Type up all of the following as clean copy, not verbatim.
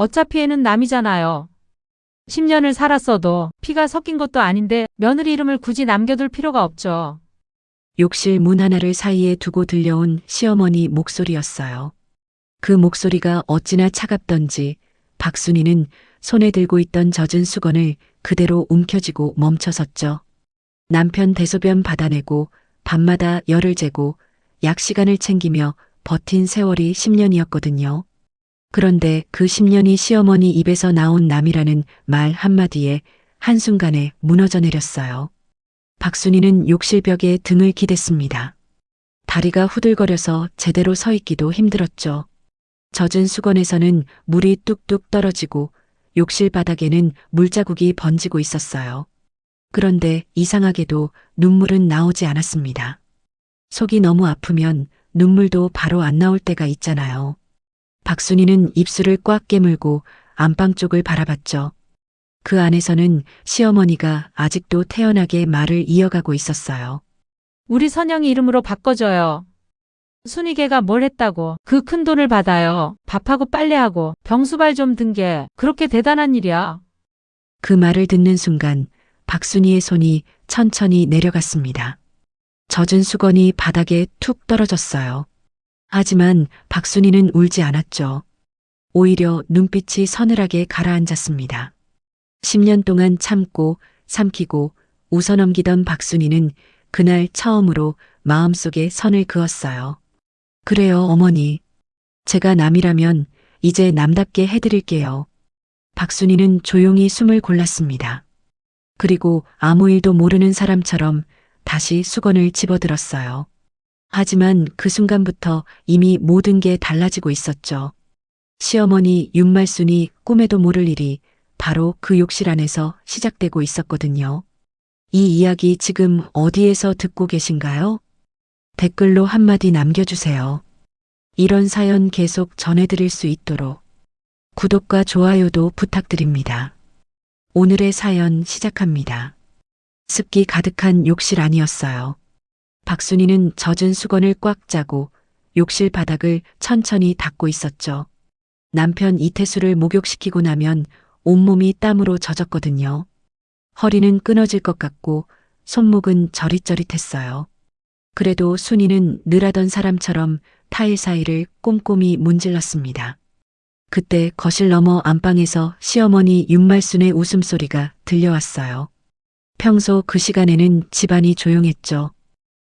어차피 애는 남이잖아요. 10년을 살았어도 피가 섞인 것도 아닌데 며느리 이름을 굳이 남겨둘 필요가 없죠. 욕실 문 하나를 사이에 두고 들려온 시어머니 목소리였어요. 그 목소리가 어찌나 차갑던지 박순이는 손에 들고 있던 젖은 수건을 그대로 움켜쥐고 멈춰섰죠. 남편 대소변 받아내고 밤마다 열을 재고 약 시간을 챙기며 버틴 세월이 10년이었거든요. 그런데 그 10년이 시어머니 입에서 나온 남이라는 말 한마디에 한순간에 무너져 내렸어요. 박순이는 욕실 벽에 등을 기댔습니다. 다리가 후들거려서 제대로 서 있기도 힘들었죠. 젖은 수건에서는 물이 뚝뚝 떨어지고 욕실 바닥에는 물자국이 번지고 있었어요. 그런데 이상하게도 눈물은 나오지 않았습니다. 속이 너무 아프면 눈물도 바로 안 나올 때가 있잖아요. 박순이는 입술을 꽉 깨물고 안방 쪽을 바라봤죠. 그 안에서는 시어머니가 아직도 태연하게 말을 이어가고 있었어요. 우리 선영이 이름으로 바꿔줘요. 순이개가 뭘 했다고 그 큰 돈을 받아요. 밥하고 빨래하고 병수발 좀 든 게 그렇게 대단한 일이야. 그 말을 듣는 순간 박순이의 손이 천천히 내려갔습니다. 젖은 수건이 바닥에 툭 떨어졌어요. 하지만 박순이는 울지 않았죠. 오히려 눈빛이 서늘하게 가라앉았습니다. 10년 동안 참고 삼키고 웃어넘기던 박순이는 그날 처음으로 마음속에 선을 그었어요. 그래요, 어머니. 제가 남이라면 이제 남답게 해드릴게요. 박순이는 조용히 숨을 골랐습니다. 그리고 아무 일도 모르는 사람처럼 다시 수건을 집어들었어요. 하지만 그 순간부터 이미 모든 게 달라지고 있었죠. 시어머니 윤말순이 꿈에도 모를 일이 바로 그 욕실 안에서 시작되고 있었거든요. 이 이야기 지금 어디에서 듣고 계신가요? 댓글로 한마디 남겨주세요. 이런 사연 계속 전해드릴 수 있도록 구독과 좋아요도 부탁드립니다. 오늘의 사연 시작합니다. 습기 가득한 욕실 안이었어요. 박순이는 젖은 수건을 꽉 짜고 욕실 바닥을 천천히 닦고 있었죠. 남편 이태수를 목욕시키고 나면 온몸이 땀으로 젖었거든요. 허리는 끊어질 것 같고 손목은 저릿저릿했어요. 그래도 순이는 늘 하던 사람처럼 타일 사이를 꼼꼼히 문질렀습니다. 그때 거실 너머 안방에서 시어머니 윤말순의 웃음소리가 들려왔어요. 평소 그 시간에는 집안이 조용했죠.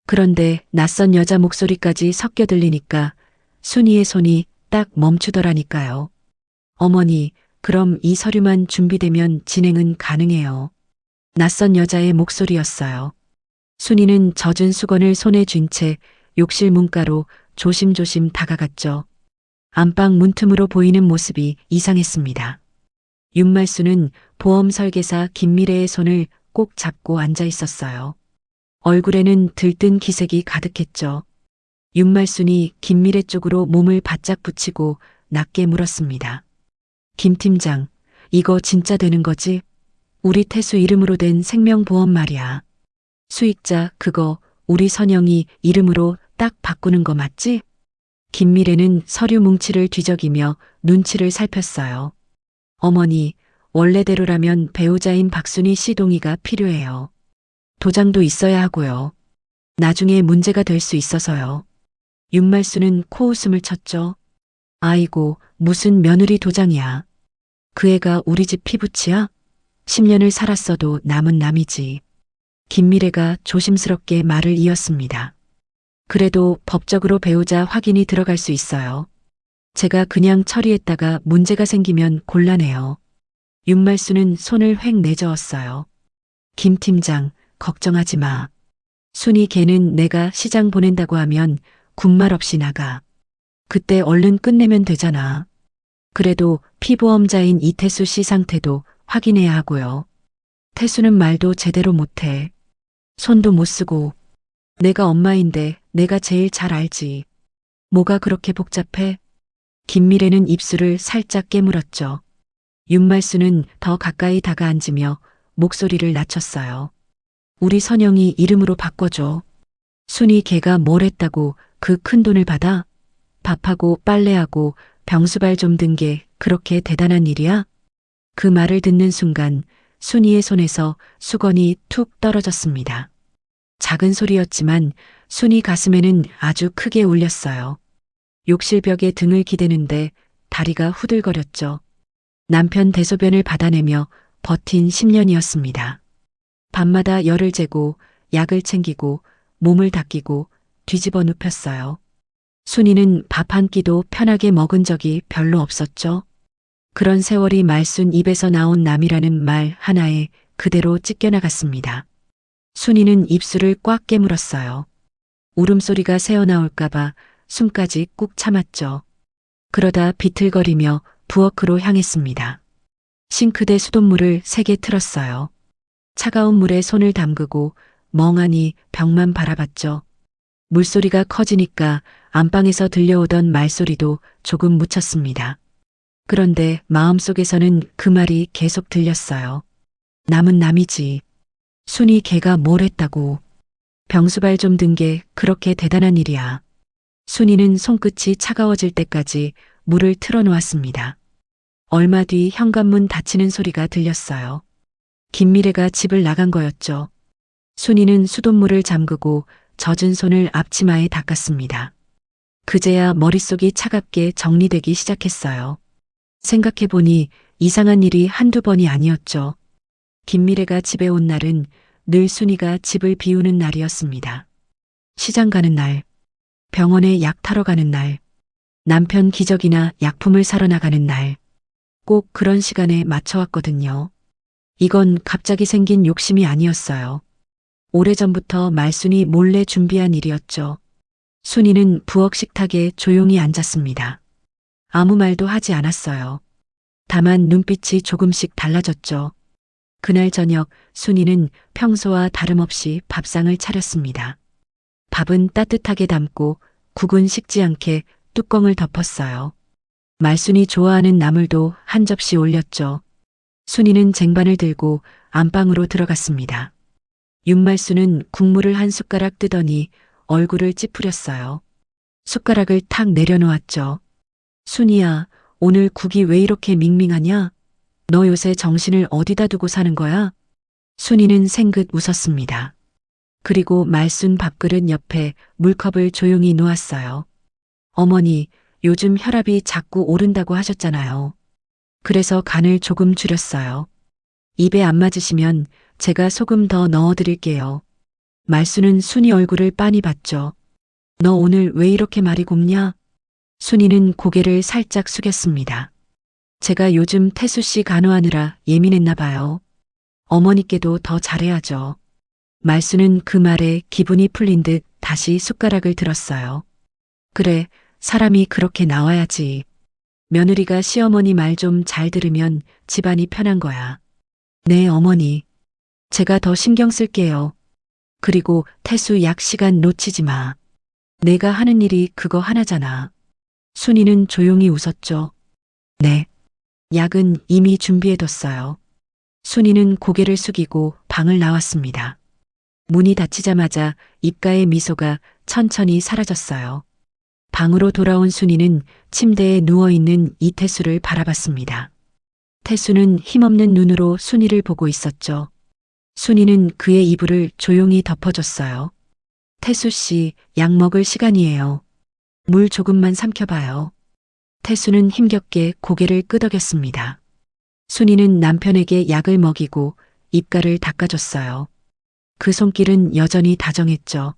그런데 낯선 여자 목소리까지 섞여 들리니까 순이의 손이 딱 멈추더라니까요. 어머니, 그럼 이 서류만 준비되면 진행은 가능해요. 낯선 여자의 목소리였어요. 순이는 젖은 수건을 손에 쥔 채 욕실 문가로 조심조심 다가갔죠. 안방 문틈으로 보이는 모습이 이상했습니다. 윤말순은 보험 설계사 김미래의 손을 꼭 잡고 앉아 있었어요. 얼굴에는 들뜬 기색이 가득했죠. 윤말순이 김미래 쪽으로 몸을 바짝 붙이고 낮게 물었습니다. 김 팀장, 이거 진짜 되는 거지? 우리 태수 이름으로 된 생명보험 말이야. 수익자 그거 우리 선영이 이름으로 딱 바꾸는 거 맞지? 김미래는 서류 뭉치를 뒤적이며 눈치를 살폈어요. 어머니, 원래대로라면 배우자인 박순이 씨 동의가 필요해요. 도장도 있어야 하고요. 나중에 문제가 될 수 있어서요. 윤말순은 코웃음을 쳤죠. 아이고, 무슨 며느리 도장이야. 그 애가 우리 집 피부치야? 10년을 살았어도 남은 남이지. 김미래가 조심스럽게 말을 이었습니다. 그래도 법적으로 배우자 확인이 들어갈 수 있어요. 제가 그냥 처리했다가 문제가 생기면 곤란해요. 윤말순은 손을 획 내저었어요. 김 팀장, 걱정하지 마. 순이 걔는 내가 시장 보낸다고 하면 군말 없이 나가. 그때 얼른 끝내면 되잖아. 그래도 피보험자인 이태수 씨 상태도 확인해야 하고요. 태수는 말도 제대로 못해. 손도 못 쓰고. 내가 엄마인데 내가 제일 잘 알지. 뭐가 그렇게 복잡해? 김미래는 입술을 살짝 깨물었죠. 윤말순은 더 가까이 다가앉으며 목소리를 낮췄어요. 우리 선영이 이름으로 바꿔줘. 순이 걔가 뭘 했다고 그 큰 돈을 받아? 밥하고 빨래하고 병수발 좀 든 게 그렇게 대단한 일이야? 그 말을 듣는 순간 순이의 손에서 수건이 툭 떨어졌습니다. 작은 소리였지만 순이 가슴에는 아주 크게 울렸어요. 욕실벽에 등을 기대는데 다리가 후들거렸죠. 남편 대소변을 받아내며 버틴 10년이었습니다. 밤마다 열을 재고 약을 챙기고 몸을 닦이고 뒤집어 눕혔어요. 순이는 밥 한 끼도 편하게 먹은 적이 별로 없었죠. 그런 세월이 말순 입에서 나온 남이라는 말 하나에 그대로 찢겨나갔습니다. 순이는 입술을 꽉 깨물었어요. 울음소리가 새어나올까봐 숨까지 꾹 참았죠. 그러다 비틀거리며 부엌으로 향했습니다. 싱크대 수돗물을 세게 틀었어요. 차가운 물에 손을 담그고 멍하니 벽만 바라봤죠. 물소리가 커지니까 안방에서 들려오던 말소리도 조금 묻혔습니다. 그런데 마음속에서는 그 말이 계속 들렸어요. 남은 남이지. 순이 걔가 뭘 했다고. 병수발 좀 든 게 그렇게 대단한 일이야. 순이는 손끝이 차가워질 때까지 물을 틀어놓았습니다. 얼마 뒤 현관문 닫히는 소리가 들렸어요. 김미래가 집을 나간 거였죠. 순이는 수돗물을 잠그고 젖은 손을 앞치마에 닦았습니다. 그제야 머릿속이 차갑게 정리되기 시작했어요. 생각해보니 이상한 일이 한두 번이 아니었죠. 김미래가 집에 온 날은 늘 순이가 집을 비우는 날이었습니다. 시장 가는 날, 병원에 약 타러 가는 날, 남편 기저귀나 약품을 사러 나가는 날, 꼭 그런 시간에 맞춰왔거든요. 이건 갑자기 생긴 욕심이 아니었어요. 오래전부터 말순이 몰래 준비한 일이었죠. 순이는 부엌 식탁에 조용히 앉았습니다. 아무 말도 하지 않았어요. 다만 눈빛이 조금씩 달라졌죠. 그날 저녁 순이는 평소와 다름없이 밥상을 차렸습니다. 밥은 따뜻하게 담고 국은 식지 않게 뚜껑을 덮었어요. 말순이 좋아하는 나물도 한 접시 올렸죠. 순이는 쟁반을 들고 안방으로 들어갔습니다. 윤말순은 국물을 한 숟가락 뜨더니 얼굴을 찌푸렸어요. 숟가락을 탁 내려놓았죠. 순이야, 오늘 국이 왜 이렇게 밍밍하냐? 너 요새 정신을 어디다 두고 사는 거야? 순이는 생긋 웃었습니다. 그리고 말순 밥그릇 옆에 물컵을 조용히 놓았어요. 어머니, 요즘 혈압이 자꾸 오른다고 하셨잖아요. 그래서 간을 조금 줄였어요. 입에 안 맞으시면 제가 소금 더 넣어드릴게요. 말순은 순이 얼굴을 빤히 봤죠. 너 오늘 왜 이렇게 말이 곱냐? 순이는 고개를 살짝 숙였습니다. 제가 요즘 태수 씨 간호하느라 예민했나 봐요. 어머니께도 더 잘해야죠. 말순은 그 말에 기분이 풀린 듯 다시 숟가락을 들었어요. 그래, 사람이 그렇게 나와야지. 며느리가 시어머니 말 좀 잘 들으면 집안이 편한 거야. 네, 어머니. 제가 더 신경 쓸게요. 그리고 태수 약 시간 놓치지 마. 내가 하는 일이 그거 하나잖아. 순이는 조용히 웃었죠. 네. 약은 이미 준비해뒀어요. 순이는 고개를 숙이고 방을 나왔습니다. 문이 닫히자마자 입가의 미소가 천천히 사라졌어요. 방으로 돌아온 순이는 침대에 누워있는 이태수를 바라봤습니다. 태수는 힘없는 눈으로 순이를 보고 있었죠. 순이는 그의 이불을 조용히 덮어줬어요. 태수 씨, 약 먹을 시간이에요. 물 조금만 삼켜봐요. 태수는 힘겹게 고개를 끄덕였습니다. 순이는 남편에게 약을 먹이고 입가를 닦아줬어요. 그 손길은 여전히 다정했죠.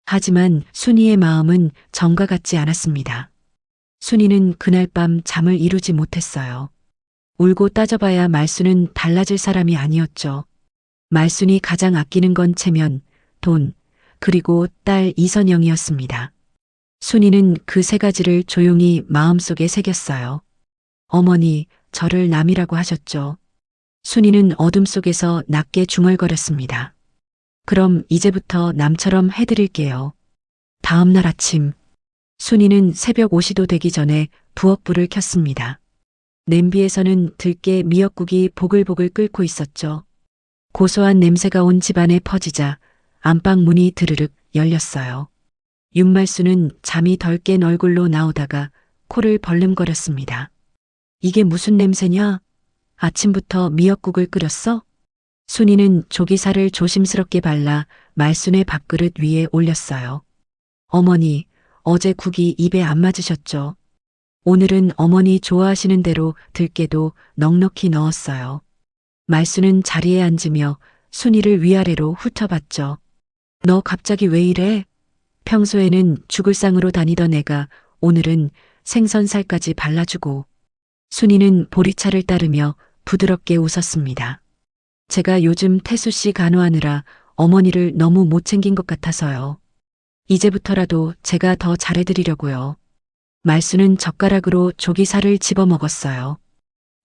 하지만 순이의 마음은 전과 같지 않았습니다. 순이는 그날 밤 잠을 이루지 못했어요. 울고 따져봐야 말순은 달라질 사람이 아니었죠. 말순이 가장 아끼는 건 체면, 돈, 그리고 딸 이선영이었습니다. 순이는 그 세 가지를 조용히 마음속에 새겼어요. 어머니, 저를 남이라고 하셨죠. 순이는 어둠 속에서 낮게 중얼거렸습니다. 그럼 이제부터 남처럼 해드릴게요. 다음 날 아침, 순이는 새벽 5시도 되기 전에 부엌불을 켰습니다. 냄비에서는 들깨 미역국이 보글보글 끓고 있었죠. 고소한 냄새가 온 집안에 퍼지자 안방 문이 드르륵 열렸어요. 윤말순은 잠이 덜 깬 얼굴로 나오다가 코를 벌름거렸습니다. 이게 무슨 냄새냐? 아침부터 미역국을 끓였어? 순이는 조기살을 조심스럽게 발라 말순의 밥그릇 위에 올렸어요. 어머니, 어제 국이 입에 안 맞으셨죠? 오늘은 어머니 좋아하시는 대로 들깨도 넉넉히 넣었어요. 말순은 자리에 앉으며 순이를 위아래로 훑어봤죠. 너 갑자기 왜 이래? 평소에는 죽을 상으로 다니던 애가 오늘은 생선살까지 발라주고. 순이는 보리차를 따르며 부드럽게 웃었습니다. 제가 요즘 태수 씨 간호하느라 어머니를 너무 못 챙긴 것 같아서요. 이제부터라도 제가 더 잘해드리려고요. 말순은 젓가락으로 조기살을 집어먹었어요.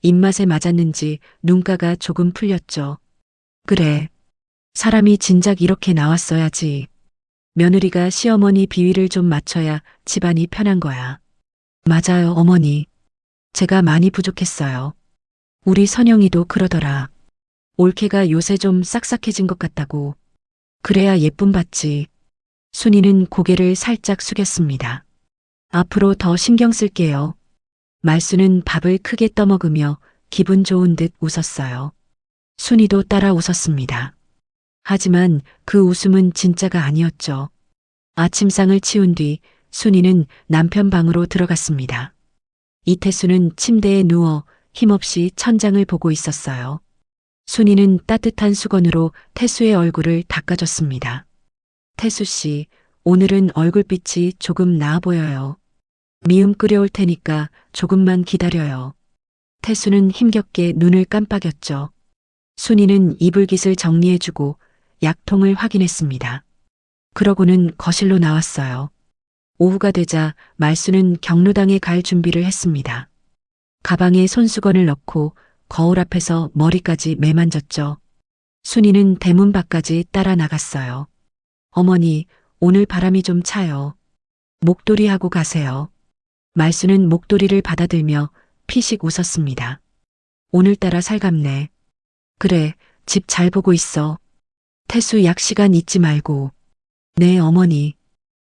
입맛에 맞았는지 눈가가 조금 풀렸죠. 그래. 사람이 진작 이렇게 나왔어야지. 며느리가 시어머니 비위를 좀 맞춰야 집안이 편한 거야. 맞아요, 어머니. 제가 많이 부족했어요. 우리 선영이도 그러더라. 올케가 요새 좀 싹싹해진 것 같다고. 그래야 예쁨 받지. 순이는 고개를 살짝 숙였습니다. 앞으로 더 신경 쓸게요. 말순은 밥을 크게 떠먹으며 기분 좋은 듯 웃었어요. 순이도 따라 웃었습니다. 하지만 그 웃음은 진짜가 아니었죠. 아침상을 치운 뒤 순이는 남편 방으로 들어갔습니다. 이태수는 침대에 누워 힘없이 천장을 보고 있었어요. 순이는 따뜻한 수건으로 태수의 얼굴을 닦아줬습니다. 태수 씨, 오늘은 얼굴빛이 조금 나아 보여요. 미음 끓여올 테니까 조금만 기다려요. 태수는 힘겹게 눈을 깜빡였죠. 순이는 이불깃을 정리해주고 약통을 확인했습니다. 그러고는 거실로 나왔어요. 오후가 되자 말순은 경로당에 갈 준비를 했습니다. 가방에 손수건을 넣고 거울 앞에서 머리까지 매만졌죠. 순이는 대문 밖까지 따라 나갔어요. 어머니, 오늘 바람이 좀 차요. 목도리 하고 가세요. 말순은 목도리를 받아들며 피식 웃었습니다. 오늘따라 살갑네. 그래, 집 잘 보고 있어. 태수 약 시간 잊지 말고. 네, 어머니.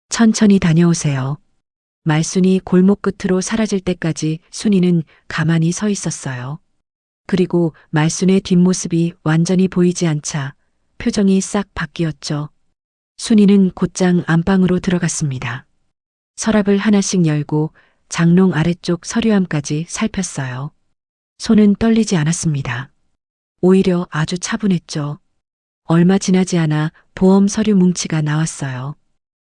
천천히 다녀오세요. 말순이 골목 끝으로 사라질 때까지 순이는 가만히 서 있었어요. 그리고 말순의 뒷모습이 완전히 보이지 않자 표정이 싹 바뀌었죠. 순이는 곧장 안방으로 들어갔습니다. 서랍을 하나씩 열고 장롱 아래쪽 서류함까지 살폈어요. 손은 떨리지 않았습니다. 오히려 아주 차분했죠. 얼마 지나지 않아 보험 서류 뭉치가 나왔어요.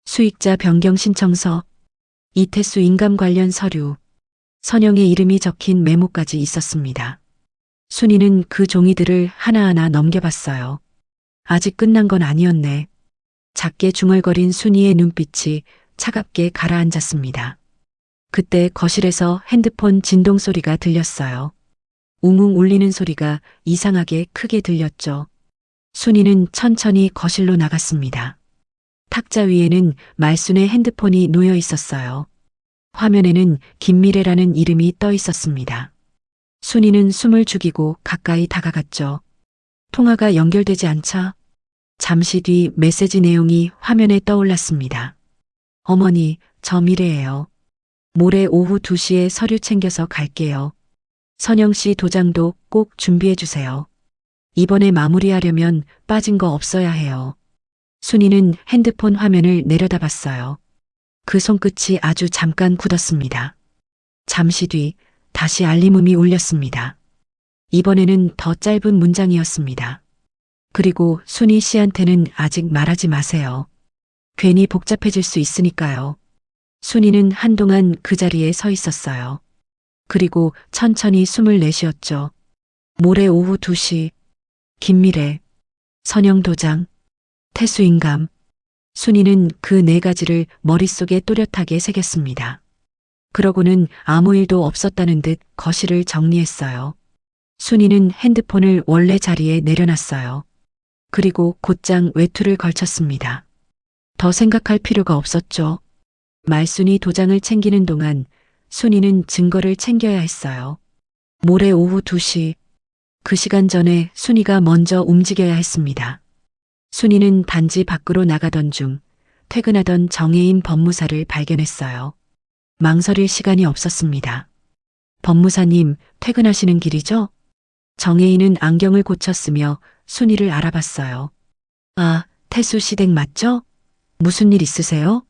수익자 변경 신청서, 이태수 인감 관련 서류, 선영의 이름이 적힌 메모까지 있었습니다. 순이는 그 종이들을 하나하나 넘겨봤어요. 아직 끝난 건 아니었네. 작게 중얼거린 순이의 눈빛이 차갑게 가라앉았습니다. 그때 거실에서 핸드폰 진동 소리가 들렸어요. 웅웅 울리는 소리가 이상하게 크게 들렸죠. 순이는 천천히 거실로 나갔습니다. 탁자 위에는 말순의 핸드폰이 놓여 있었어요. 화면에는 김미래라는 이름이 떠 있었습니다. 순이는 숨을 죽이고 가까이 다가갔죠. 통화가 연결되지 않자 잠시 뒤 메시지 내용이 화면에 떠올랐습니다. 어머니, 저 미래예요. 모레 오후 2시에 서류 챙겨서 갈게요. 선영 씨 도장도 꼭 준비해 주세요. 이번에 마무리하려면 빠진 거 없어야 해요. 순이는 핸드폰 화면을 내려다봤어요. 그 손끝이 아주 잠깐 굳었습니다. 잠시 뒤 다시 알림음이 울렸습니다. 이번에는 더 짧은 문장이었습니다. 그리고 순이 씨한테는 아직 말하지 마세요. 괜히 복잡해질 수 있으니까요. 순이는 한동안 그 자리에 서 있었어요. 그리고 천천히 숨을 내쉬었죠. 모레 오후 2시, 김미래, 선영 도장, 태수인감. 순이는 그 네 가지를 머릿속에 또렷하게 새겼습니다. 그러고는 아무 일도 없었다는 듯 거실을 정리했어요. 순이는 핸드폰을 원래 자리에 내려놨어요. 그리고 곧장 외투를 걸쳤습니다. 더 생각할 필요가 없었죠. 말순이 도장을 챙기는 동안 순이는 증거를 챙겨야 했어요. 모레 오후 2시, 그 시간 전에 순이가 먼저 움직여야 했습니다. 순이는 단지 밖으로 나가던 중 퇴근하던 정혜인 법무사를 발견했어요. 망설일 시간이 없었습니다. 법무사님, 퇴근하시는 길이죠? 정혜인은 안경을 고쳤으며 순이를 알아봤어요. 아, 태수 씨 댁 맞죠? 무슨 일 있으세요?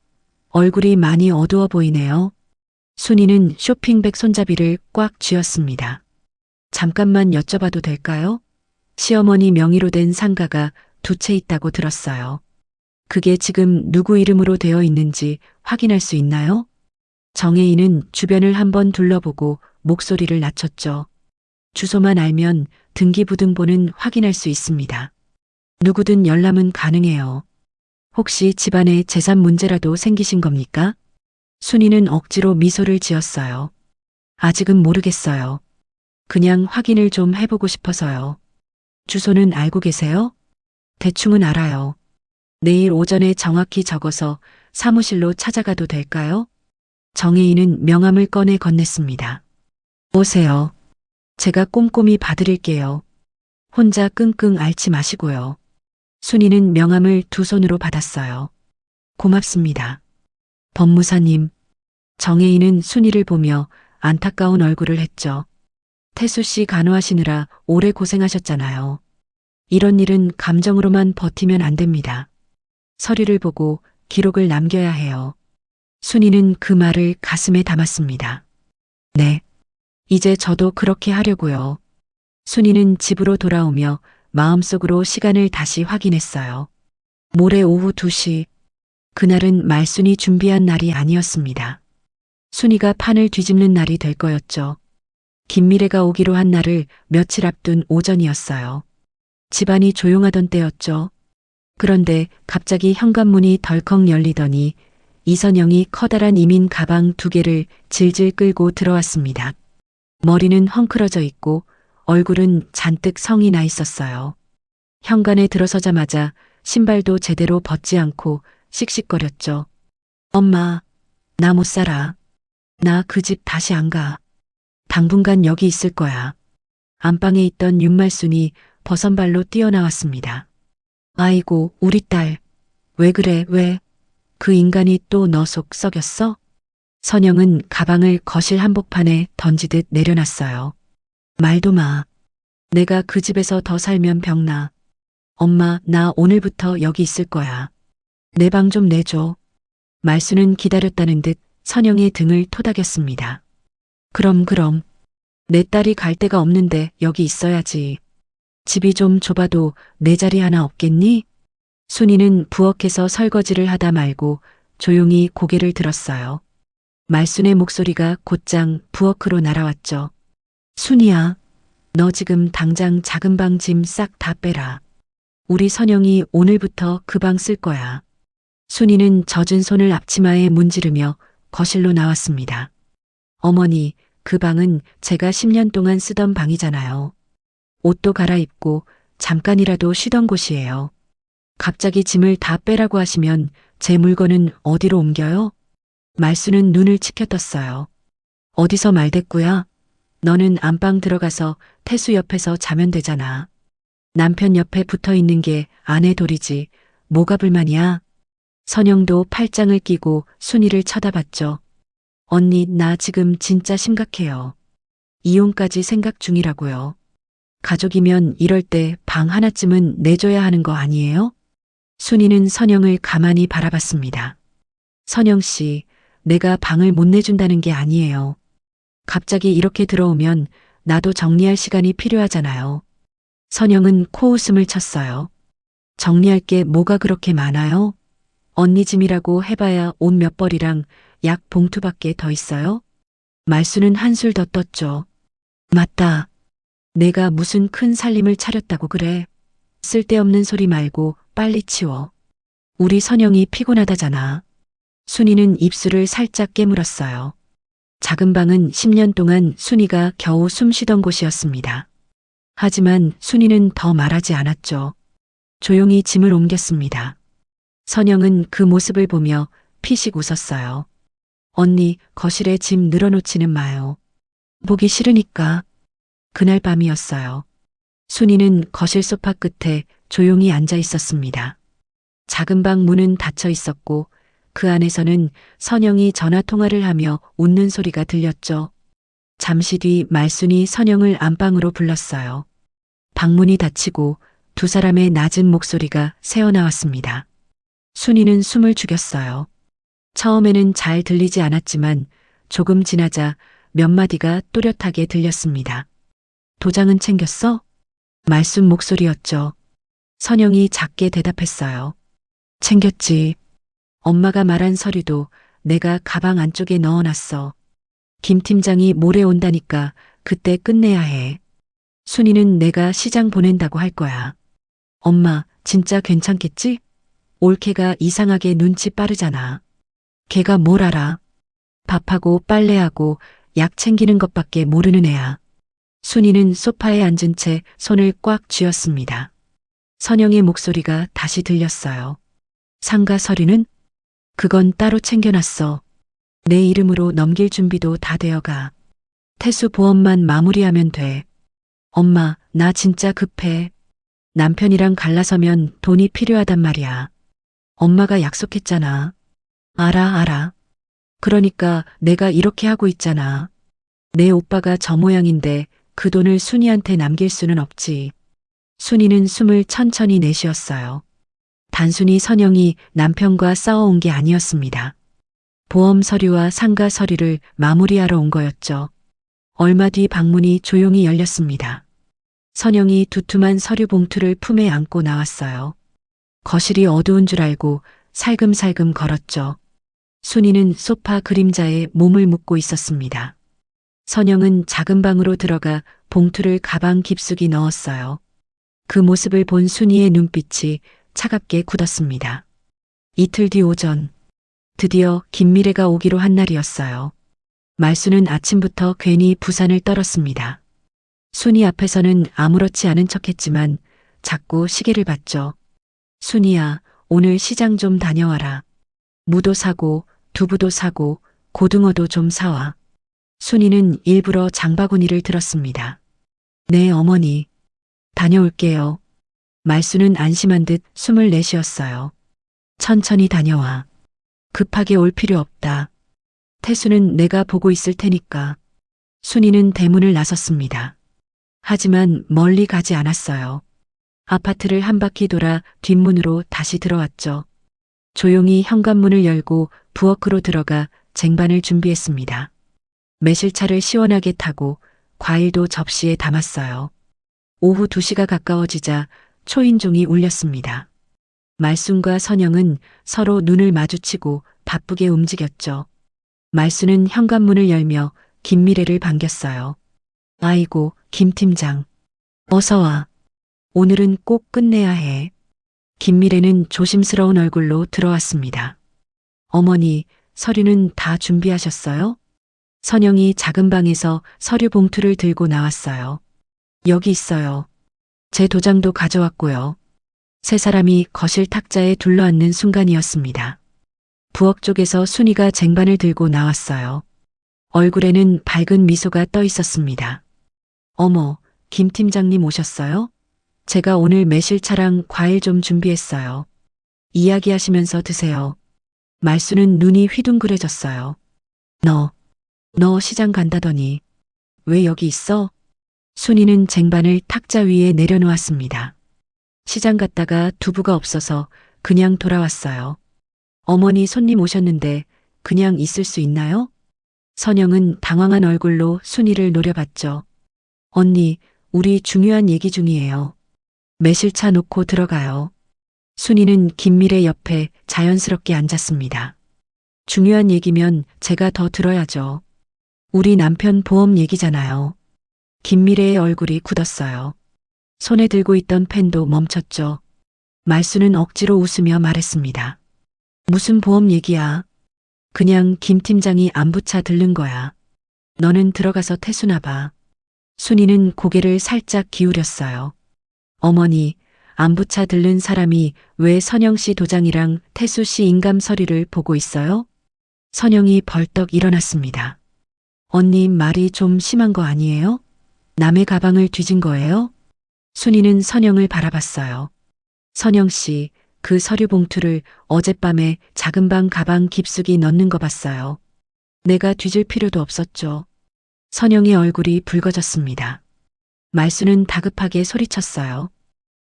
얼굴이 많이 어두워 보이네요. 순이는 쇼핑백 손잡이를 꽉 쥐었습니다. 잠깐만 여쭤봐도 될까요? 시어머니 명의로 된 상가가 2채 있다고 들었어요. 그게 지금 누구 이름으로 되어 있는지 확인할 수 있나요? 정혜인은 주변을 한번 둘러보고 목소리를 낮췄죠. 주소만 알면 등기부등본은 확인할 수 있습니다. 누구든 열람은 가능해요. 혹시 집안에 재산 문제라도 생기신 겁니까? 순이는 억지로 미소를 지었어요. 아직은 모르겠어요. 그냥 확인을 좀 해보고 싶어서요. 주소는 알고 계세요? 대충은 알아요. 내일 오전에 정확히 적어서 사무실로 찾아가도 될까요? 정혜인은 명함을 꺼내 건넸습니다. 오세요. 제가 꼼꼼히 봐드릴게요. 혼자 끙끙 앓지 마시고요. 순이는 명함을 2손으로 받았어요. 고맙습니다. 법무사님. 정혜인은 순이를 보며 안타까운 얼굴을 했죠. 태수 씨 간호하시느라 오래 고생하셨잖아요. 이런 일은 감정으로만 버티면 안 됩니다. 서류를 보고 기록을 남겨야 해요. 순이는 그 말을 가슴에 담았습니다. 네. 이제 저도 그렇게 하려고요. 순이는 집으로 돌아오며 마음속으로 시간을 다시 확인했어요. 모레 오후 2시. 그날은 말순이 준비한 날이 아니었습니다. 순이가 판을 뒤집는 날이 될 거였죠. 김미래가 오기로 한 날을 며칠 앞둔 오전이었어요. 집안이 조용하던 때였죠. 그런데 갑자기 현관문이 덜컥 열리더니 이선영이 커다란 이민 가방 2개를 질질 끌고 들어왔습니다. 머리는 헝클어져 있고 얼굴은 잔뜩 성이 나 있었어요. 현관에 들어서자마자 신발도 제대로 벗지 않고 씩씩거렸죠. 엄마, 나 못 살아. 나 그 집 다시 안 가. 당분간 여기 있을 거야. 안방에 있던 윤말순이 버선발로 뛰어나왔습니다. 아이고, 우리 딸. 왜 그래, 왜? 그 인간이 또 너 속 썩였어? 선영은 가방을 거실 한복판에 던지듯 내려놨어요. 말도 마. 내가 그 집에서 더 살면 병나. 엄마, 나 오늘부터 여기 있을 거야. 내 방 좀 내줘. 말수는 기다렸다는 듯 선영의 등을 토닥였습니다. 그럼. 내 딸이 갈 데가 없는데 여기 있어야지. 집이 좀 좁아도 내 자리 하나 없겠니? 순이는 부엌에서 설거지를 하다 말고 조용히 고개를 들었어요. 말순의 목소리가 곧장 부엌으로 날아왔죠. 순이야, 너 지금 당장 작은 방 짐 싹 다 빼라. 우리 선영이 오늘부터 그 방 쓸 거야. 순이는 젖은 손을 앞치마에 문지르며 거실로 나왔습니다. 어머니, 그 방은 제가 10년 동안 쓰던 방이잖아요. 옷도 갈아입고 잠깐이라도 쉬던 곳이에요. 갑자기 짐을 다 빼라고 하시면 제 물건은 어디로 옮겨요? 말수는 눈을 치켜떴어요. 어디서 말대꾸야? 너는 안방 들어가서 태수 옆에서 자면 되잖아. 남편 옆에 붙어 있는 게 아내 돌이지. 뭐가 불만이야? 선영도 팔짱을 끼고 순이를 쳐다봤죠. 언니, 나 지금 진짜 심각해요. 이혼까지 생각 중이라고요. 가족이면 이럴 때 방 하나쯤은 내줘야 하는 거 아니에요? 순이는 선영을 가만히 바라봤습니다. 선영 씨, 내가 방을 못 내준다는 게 아니에요. 갑자기 이렇게 들어오면 나도 정리할 시간이 필요하잖아요. 선영은 코웃음을 쳤어요. 정리할 게 뭐가 그렇게 많아요? 언니 짐이라고 해봐야 옷 몇 벌이랑 약 봉투밖에 더 있어요? 말수는 한술 더 떴죠. 맞다. 내가 무슨 큰 살림을 차렸다고 그래. 쓸데없는 소리 말고 빨리 치워. 우리 선영이 피곤하다잖아. 순이는 입술을 살짝 깨물었어요. 작은 방은 10년 동안 순이가 겨우 숨 쉬던 곳이었습니다. 하지만 순이는 더 말하지 않았죠. 조용히 짐을 옮겼습니다. 선영은 그 모습을 보며 피식 웃었어요. 언니, 거실에 짐 늘어놓지는 마요. 보기 싫으니까. 그날 밤이었어요. 순이는 거실 소파 끝에 조용히 앉아 있었습니다. 작은 방 문은 닫혀 있었고 그 안에서는 선영이 전화 통화를 하며 웃는 소리가 들렸죠. 잠시 뒤 말순이 선영을 안방으로 불렀어요. 방문이 닫히고 두 사람의 낮은 목소리가 새어나왔습니다. 순이는 숨을 죽였어요. 처음에는 잘 들리지 않았지만 조금 지나자 몇 마디가 또렷하게 들렸습니다. 도장은 챙겼어? 말순 목소리였죠. 선영이 작게 대답했어요. 챙겼지. 엄마가 말한 서류도 내가 가방 안쪽에 넣어놨어. 김 팀장이 모레 온다니까 그때 끝내야 해. 순이는 내가 시장 보낸다고 할 거야. 엄마, 진짜 괜찮겠지? 올케가 이상하게 눈치 빠르잖아. 걔가 뭘 알아? 밥하고 빨래하고 약 챙기는 것밖에 모르는 애야. 순이는 소파에 앉은 채 손을 꽉 쥐었습니다. 선영의 목소리가 다시 들렸어요. 상가 서류는? 그건 따로 챙겨놨어. 내 이름으로 넘길 준비도 다 되어가. 태수 보험만 마무리하면 돼. 엄마, 나 진짜 급해. 남편이랑 갈라서면 돈이 필요하단 말이야. 엄마가 약속했잖아. 알아. 그러니까 내가 이렇게 하고 있잖아. 내 오빠가 저 모양인데 그 돈을 순이한테 남길 수는 없지. 순이는 숨을 천천히 내쉬었어요. 단순히 선영이 남편과 싸워온 게 아니었습니다. 보험 서류와 상가 서류를 마무리하러 온 거였죠. 얼마 뒤 방문이 조용히 열렸습니다. 선영이 두툼한 서류 봉투를 품에 안고 나왔어요. 거실이 어두운 줄 알고 살금살금 걸었죠. 순이는 소파 그림자에 몸을 묻고 있었습니다. 선영은 작은 방으로 들어가 봉투를 가방 깊숙이 넣었어요. 그 모습을 본 순이의 눈빛이 차갑게 굳었습니다. 이틀 뒤 오전, 드디어 김미래가 오기로 한 날이었어요. 말순은 아침부터 괜히 부산을 떨었습니다. 순이 앞에서는 아무렇지 않은 척했지만 자꾸 시계를 봤죠. 순이야, 오늘 시장 좀 다녀와라. 무도 사고, 두부도 사고, 고등어도 좀 사와. 순이는 일부러 장바구니를 들었습니다. 네, 어머니. 다녀올게요. 말순은 안심한 듯 숨을 내쉬었어요. 천천히 다녀와. 급하게 올 필요 없다. 태수는 내가 보고 있을 테니까. 순이는 대문을 나섰습니다. 하지만 멀리 가지 않았어요. 아파트를 한 바퀴 돌아 뒷문으로 다시 들어왔죠. 조용히 현관문을 열고 부엌으로 들어가 쟁반을 준비했습니다. 매실차를 시원하게 타고 과일도 접시에 담았어요. 오후 2시가 가까워지자 초인종이 울렸습니다. 말순과 선영은 서로 눈을 마주치고 바쁘게 움직였죠. 말순은 현관문을 열며 김미래를 반겼어요. 아이고, 김 팀장. 어서 와. 오늘은 꼭 끝내야 해. 김미래는 조심스러운 얼굴로 들어왔습니다. 어머니, 서류는 다 준비하셨어요? 선영이 작은 방에서 서류 봉투를 들고 나왔어요. 여기 있어요. 제 도장도 가져왔고요. 세 사람이 거실 탁자에 둘러앉는 순간이었습니다. 부엌 쪽에서 순이가 쟁반을 들고 나왔어요. 얼굴에는 밝은 미소가 떠 있었습니다. 어머, 김 팀장님 오셨어요? 제가 오늘 매실차랑 과일 좀 준비했어요. 이야기하시면서 드세요. 말순은 눈이 휘둥그레졌어요. 너 시장 간다더니 왜 여기 있어? 순이는 쟁반을 탁자 위에 내려놓았습니다. 시장 갔다가 두부가 없어서 그냥 돌아왔어요. 어머니 손님 오셨는데 그냥 있을 수 있나요? 선영은 당황한 얼굴로 순이를 노려봤죠. 언니, 우리 중요한 얘기 중이에요. 매실차 놓고 들어가요. 순이는 김미래 옆에 자연스럽게 앉았습니다. 중요한 얘기면 제가 더 들어야죠. 우리 남편 보험 얘기잖아요. 김미래의 얼굴이 굳었어요. 손에 들고 있던 펜도 멈췄죠. 말순은 억지로 웃으며 말했습니다. 무슨 보험 얘기야? 그냥 김 팀장이 안부차 들른 거야. 너는 들어가서 태수나 봐. 순이는 고개를 살짝 기울였어요. 어머니, 안부차 들른 사람이 왜 선영 씨 도장이랑 태수 씨 인감 서류를 보고 있어요? 선영이 벌떡 일어났습니다. 언니 말이 좀 심한 거 아니에요? 남의 가방을 뒤진 거예요? 순이는 선영을 바라봤어요. 선영 씨, 그 서류 봉투를 어젯밤에 작은 방 가방 깊숙이 넣는 거 봤어요. 내가 뒤질 필요도 없었죠. 선영의 얼굴이 붉어졌습니다. 말수는 다급하게 소리쳤어요.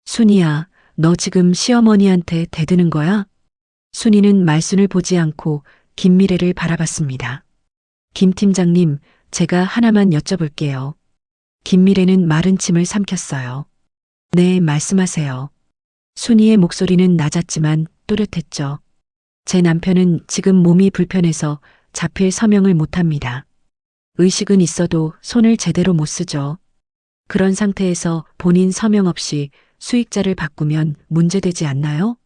순이야, 너 지금 시어머니한테 대드는 거야? 순이는 말순을 보지 않고 김미래를 바라봤습니다. 김 팀장님, 제가 하나만 여쭤볼게요. 김미래는 마른 침을 삼켰어요. 네, 말씀하세요. 순이의 목소리는 낮았지만 또렷했죠. 제 남편은 지금 몸이 불편해서 자필 서명을 못합니다. 의식은 있어도 손을 제대로 못 쓰죠. 그런 상태에서 본인 서명 없이 수익자를 바꾸면 문제되지 않나요?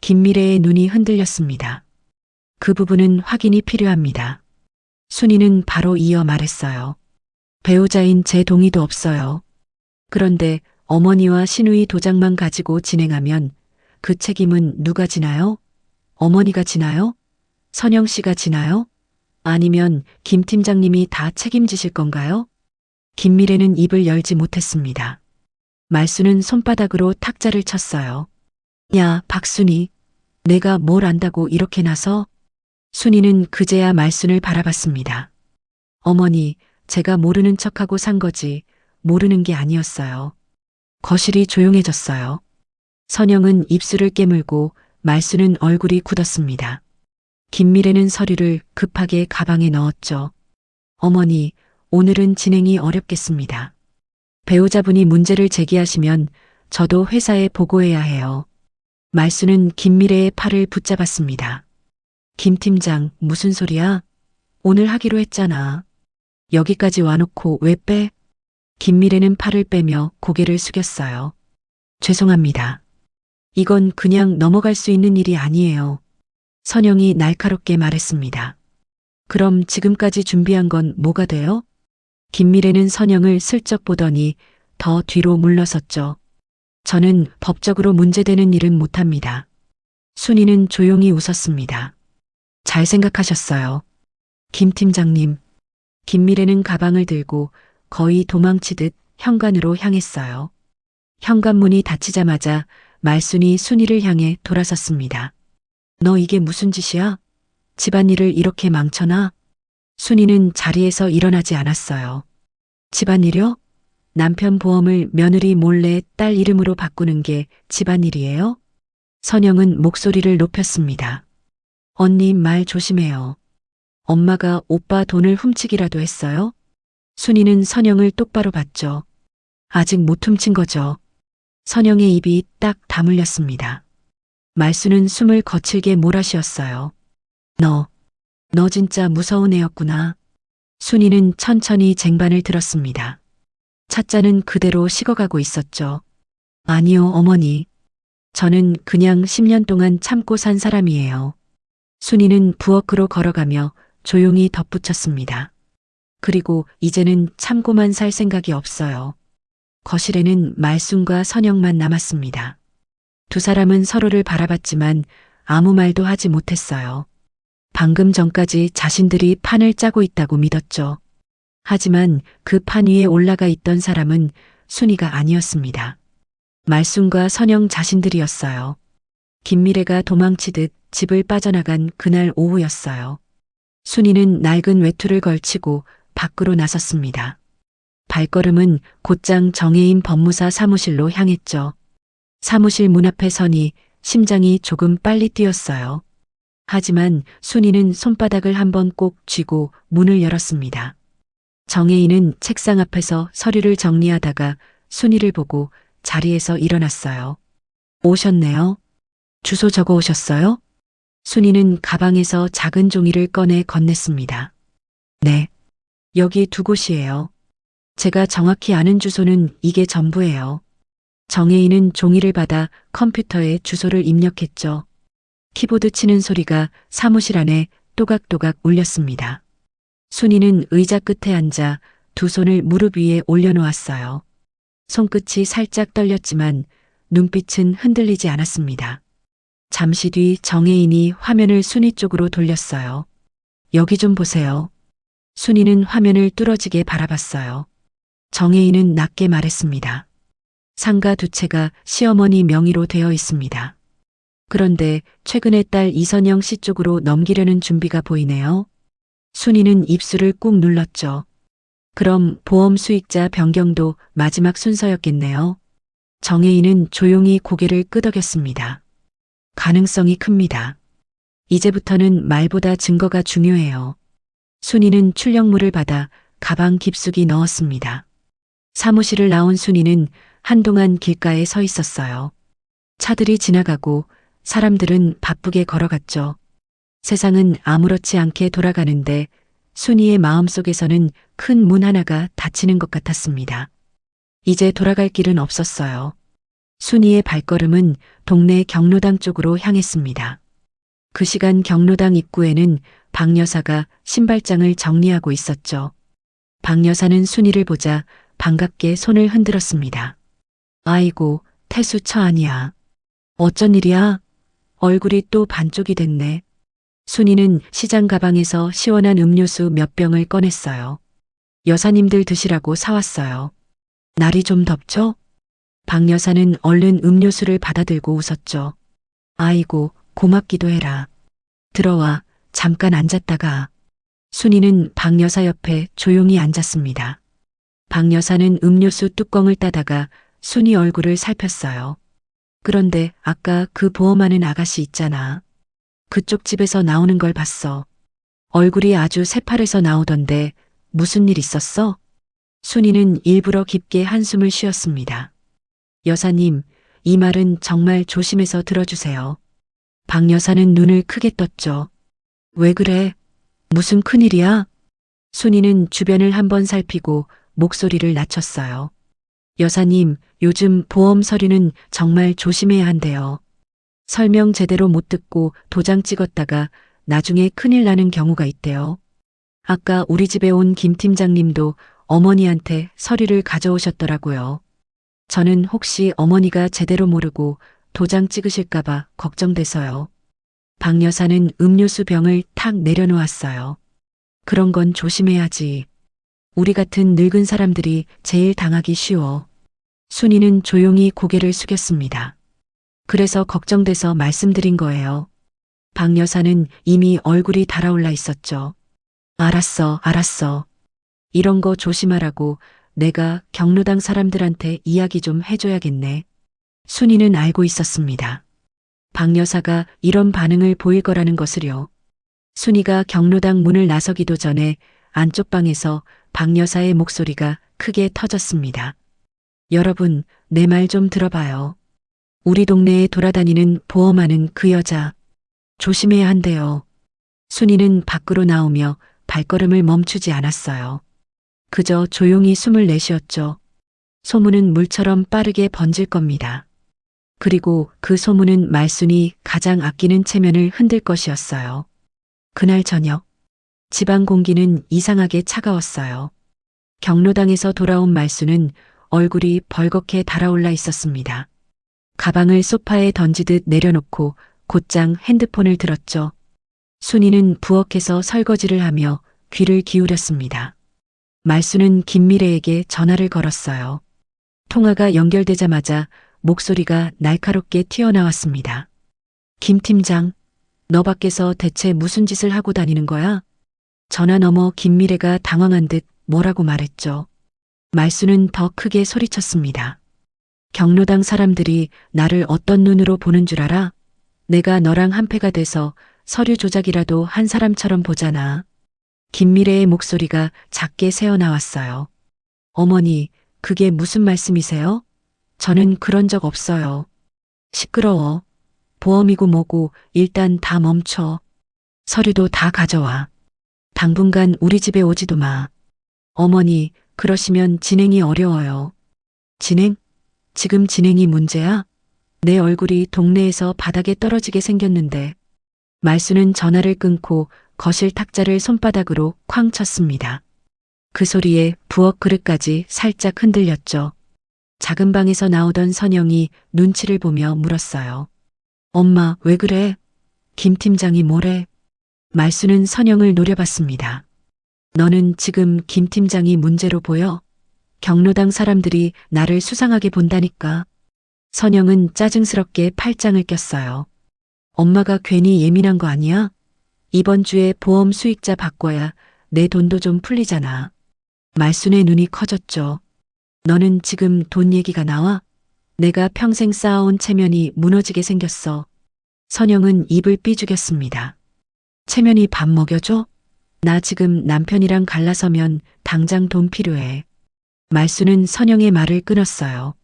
김미래의 눈이 흔들렸습니다. 그 부분은 확인이 필요합니다. 순이는 바로 이어 말했어요. 배우자인 제 동의도 없어요. 그런데 어머니와 시누이 도장만 가지고 진행하면 그 책임은 누가 지나요? 어머니가 지나요? 선영 씨가 지나요? 아니면 김 팀장님이 다 책임지실 건가요? 김미래는 입을 열지 못했습니다. 말수는 손바닥으로 탁자를 쳤어요. 야, 박순이. 내가 뭘 안다고 이렇게 나서? 순이는 그제야 말순을 바라봤습니다. 어머니, 제가 모르는 척하고 산 거지 모르는 게 아니었어요. 거실이 조용해졌어요. 선영은 입술을 깨물고 말수는 얼굴이 굳었습니다. 김미래는 서류를 급하게 가방에 넣었죠. 어머니, 오늘은 진행이 어렵겠습니다. 배우자분이 문제를 제기하시면 저도 회사에 보고해야 해요. 말수는 김미래의 팔을 붙잡았습니다. 김 팀장, 무슨 소리야? 오늘 하기로 했잖아. 여기까지 와놓고 왜 빼? 김미래는 팔을 빼며 고개를 숙였어요. 죄송합니다. 이건 그냥 넘어갈 수 있는 일이 아니에요. 선영이 날카롭게 말했습니다. 그럼 지금까지 준비한 건 뭐가 돼요? 김미래는 선영을 슬쩍 보더니 더 뒤로 물러섰죠. 저는 법적으로 문제되는 일은 못합니다. 순이는 조용히 웃었습니다. 잘 생각하셨어요. 김 팀장님. 김미래는 가방을 들고 거의 도망치듯 현관으로 향했어요. 현관문이 닫히자마자 말순이 순이를 향해 돌아섰습니다. 너 이게 무슨 짓이야? 집안일을 이렇게 망쳐놔? 순이는 자리에서 일어나지 않았어요. 집안일이요? 남편 보험을 며느리 몰래 딸 이름으로 바꾸는 게 집안일이에요? 선영은 목소리를 높였습니다. 언니 말 조심해요. 엄마가 오빠 돈을 훔치기라도 했어요? 순이는 선영을 똑바로 봤죠. 아직 못 훔친 거죠. 선영의 입이 딱 다물렸습니다. 말수는 숨을 거칠게 몰아쉬었어요. 너 진짜 무서운 애였구나. 순이는 천천히 쟁반을 들었습니다. 찻잔은 그대로 식어가고 있었죠. 아니요, 어머니. 저는 그냥 10년 동안 참고 산 사람이에요. 순이는 부엌으로 걸어가며 조용히 덧붙였습니다. 그리고 이제는 참고만 살 생각이 없어요. 거실에는 말순과 선영만 남았습니다. 두 사람은 서로를 바라봤지만 아무 말도 하지 못했어요. 방금 전까지 자신들이 판을 짜고 있다고 믿었죠. 하지만 그 판 위에 올라가 있던 사람은 순이가 아니었습니다. 말순과 선영 자신들이었어요. 김미래가 도망치듯 집을 빠져나간 그날 오후였어요. 순이는 낡은 외투를 걸치고 밖으로 나섰습니다. 발걸음은 곧장 정혜인 법무사 사무실로 향했죠. 사무실 문 앞에 서니 심장이 조금 빨리 뛰었어요. 하지만 순이는 손바닥을 한번 꼭 쥐고 문을 열었습니다. 정혜인은 책상 앞에서 서류를 정리하다가 순이를 보고 자리에서 일어났어요. 오셨네요. 주소 적어 오셨어요? 순이는 가방에서 작은 종이를 꺼내 건넸습니다. 네. 여기 두 곳이에요. 제가 정확히 아는 주소는 이게 전부예요. 정혜인은 종이를 받아 컴퓨터에 주소를 입력했죠. 키보드 치는 소리가 사무실 안에 또각또각 울렸습니다. 순이는 의자 끝에 앉아 두 손을 무릎 위에 올려놓았어요. 손끝이 살짝 떨렸지만 눈빛은 흔들리지 않았습니다. 잠시 뒤 정혜인이 화면을 순이 쪽으로 돌렸어요. 여기 좀 보세요. 순이는 화면을 뚫어지게 바라봤어요. 정혜인은 낮게 말했습니다. 상가 두 채가 시어머니 명의로 되어 있습니다. 그런데 최근에 딸 이선영 씨 쪽으로 넘기려는 준비가 보이네요. 순이는 입술을 꾹 눌렀죠. 그럼 보험 수익자 변경도 마지막 순서였겠네요. 정혜인은 조용히 고개를 끄덕였습니다. 가능성이 큽니다. 이제부터는 말보다 증거가 중요해요. 순이는 출력물을 받아 가방 깊숙이 넣었습니다. 사무실을 나온 순이는 한동안 길가에 서 있었어요. 차들이 지나가고 사람들은 바쁘게 걸어갔죠. 세상은 아무렇지 않게 돌아가는데 순이의 마음속에서는 큰 문 하나가 닫히는 것 같았습니다. 이제 돌아갈 길은 없었어요. 순이의 발걸음은 동네 경로당 쪽으로 향했습니다. 그 시간 경로당 입구에는 박 여사가 신발장을 정리하고 있었죠. 박 여사는 순이를 보자 반갑게 손을 흔들었습니다. 아이고, 태수 처 아니야. 어쩐 일이야? 얼굴이 또 반쪽이 됐네. 순이는 시장 가방에서 시원한 음료수 몇 병을 꺼냈어요. 여사님들 드시라고 사왔어요. 날이 좀 덥죠? 박 여사는 얼른 음료수를 받아들고 웃었죠. 아이고, 고맙기도 해라. 들어와, 잠깐 앉았다가. 순이는 박 여사 옆에 조용히 앉았습니다. 박 여사는 음료수 뚜껑을 따다가 순이 얼굴을 살폈어요. 그런데 아까 그 보험하는 아가씨 있잖아. 그쪽 집에서 나오는 걸 봤어. 얼굴이 아주 새파래서 나오던데 무슨 일 있었어? 순이는 일부러 깊게 한숨을 쉬었습니다. 여사님, 이 말은 정말 조심해서 들어주세요. 박 여사는 눈을 크게 떴죠. 왜 그래? 무슨 큰일이야? 순이는 주변을 한번 살피고 목소리를 낮췄어요. 여사님, 요즘 보험 서류는 정말 조심해야 한대요. 설명 제대로 못 듣고 도장 찍었다가 나중에 큰일 나는 경우가 있대요. 아까 우리 집에 온 김 팀장님도 어머니한테 서류를 가져오셨더라고요. 저는 혹시 어머니가 제대로 모르고 도장 찍으실까봐 걱정돼서요. 박 여사는 음료수 병을 탁 내려놓았어요. 그런 건 조심해야지. 우리 같은 늙은 사람들이 제일 당하기 쉬워. 순이는 조용히 고개를 숙였습니다. 그래서 걱정돼서 말씀드린 거예요. 박 여사는 이미 얼굴이 달아올라 있었죠. 알았어. 이런 거 조심하라고 내가 경로당 사람들한테 이야기 좀 해줘야겠네. 순이는 알고 있었습니다. 박 여사가 이런 반응을 보일 거라는 것을요. 순이가 경로당 문을 나서기도 전에 안쪽 방에서 박 여사의 목소리가 크게 터졌습니다. 여러분, 내 말 좀 들어봐요. 우리 동네에 돌아다니는 보험하는 그 여자. 조심해야 한대요. 순이는 밖으로 나오며 발걸음을 멈추지 않았어요. 그저 조용히 숨을 내쉬었죠. 소문은 물처럼 빠르게 번질 겁니다. 그리고 그 소문은 말순이 가장 아끼는 체면을 흔들 것이었어요. 그날 저녁, 집안 공기는 이상하게 차가웠어요. 경로당에서 돌아온 말순은 얼굴이 벌겋게 달아올라 있었습니다. 가방을 소파에 던지듯 내려놓고 곧장 핸드폰을 들었죠. 순이는 부엌에서 설거지를 하며 귀를 기울였습니다. 말순은 김미래에게 전화를 걸었어요. 통화가 연결되자마자 목소리가 날카롭게 튀어나왔습니다. 김 팀장, 너 밖에서 대체 무슨 짓을 하고 다니는 거야? 전화 너머 김미래가 당황한 듯 뭐라고 말했죠. 말순은 더 크게 소리쳤습니다. 경로당 사람들이 나를 어떤 눈으로 보는 줄 알아? 내가 너랑 한패가 돼서 서류 조작이라도 한 사람처럼 보잖아. 김미래의 목소리가 작게 새어나왔어요. 어머니, 그게 무슨 말씀이세요? 저는 그런 적 없어요. 시끄러워. 보험이고 뭐고 일단 다 멈춰. 서류도 다 가져와. 당분간 우리 집에 오지도 마. 어머니, 그러시면 진행이 어려워요. 진행? 지금 진행이 문제야? 내 얼굴이 동네에서 바닥에 떨어지게 생겼는데. 말순은 전화를 끊고 거실 탁자를 손바닥으로 쾅 쳤습니다. 그 소리에 부엌 그릇까지 살짝 흔들렸죠. 작은 방에서 나오던 선영이 눈치를 보며 물었어요. 엄마, 왜 그래? 김 팀장이 뭐래? 말순은 선영을 노려봤습니다. 너는 지금 김 팀장이 문제로 보여? 경로당 사람들이 나를 수상하게 본다니까. 선영은 짜증스럽게 팔짱을 꼈어요. 엄마가 괜히 예민한 거 아니야? 이번 주에 보험 수익자 바꿔야 내 돈도 좀 풀리잖아. 말순의 눈이 커졌죠. 너는 지금 돈 얘기가 나와? 내가 평생 쌓아온 체면이 무너지게 생겼어. 선영은 입을 삐죽였습니다. 체면이 밥 먹여줘? 나 지금 남편이랑 갈라서면 당장 돈 필요해. 말순은 선영의 말을 끊었어요.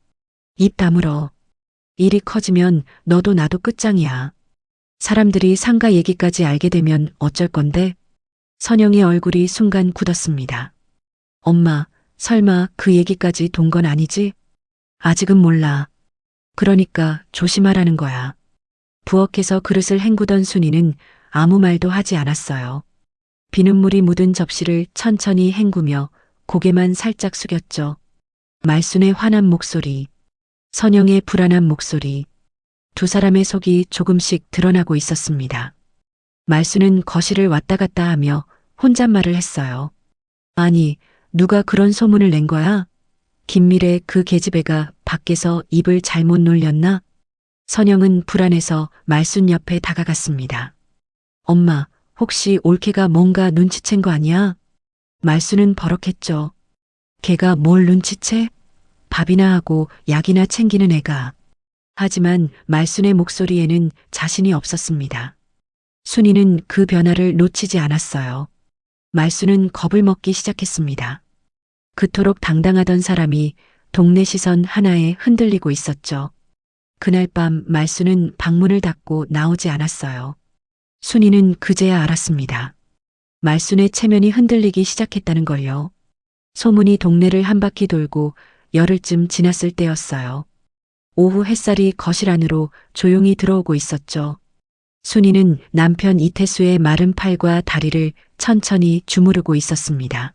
입 다물어. 일이 커지면 너도 나도 끝장이야. 사람들이 상가 얘기까지 알게 되면 어쩔 건데? 선영의 얼굴이 순간 굳었습니다. 엄마, 설마 그 얘기까지 돈 건 아니지? 아직은 몰라. 그러니까 조심하라는 거야. 부엌에서 그릇을 헹구던 순이는 아무 말도 하지 않았어요. 비눗물이 묻은 접시를 천천히 헹구며 고개만 살짝 숙였죠. 말순의 화난 목소리, 선영의 불안한 목소리, 두 사람의 속이 조금씩 드러나고 있었습니다. 말순은 거실을 왔다 갔다 하며 혼잣말을 했어요. 아니, 누가 그런 소문을 낸 거야? 김미래 그 계집애가 밖에서 입을 잘못 놀렸나? 선영은 불안해서 말순 옆에 다가갔습니다. 엄마, 혹시 올케가 뭔가 눈치챈 거 아니야? 말순은 버럭했죠. 걔가 뭘 눈치채? 밥이나 하고 약이나 챙기는 애가. 하지만 말순의 목소리에는 자신이 없었습니다. 순이는 그 변화를 놓치지 않았어요. 말순은 겁을 먹기 시작했습니다. 그토록 당당하던 사람이 동네 시선 하나에 흔들리고 있었죠. 그날 밤 말순은 방문을 닫고 나오지 않았어요. 순이는 그제야 알았습니다. 말순의 체면이 흔들리기 시작했다는 걸요. 소문이 동네를 한 바퀴 돌고 열흘쯤 지났을 때였어요. 오후 햇살이 거실 안으로 조용히 들어오고 있었죠. 순이는 남편 이태수의 마른 팔과 다리를 천천히 주무르고 있었습니다.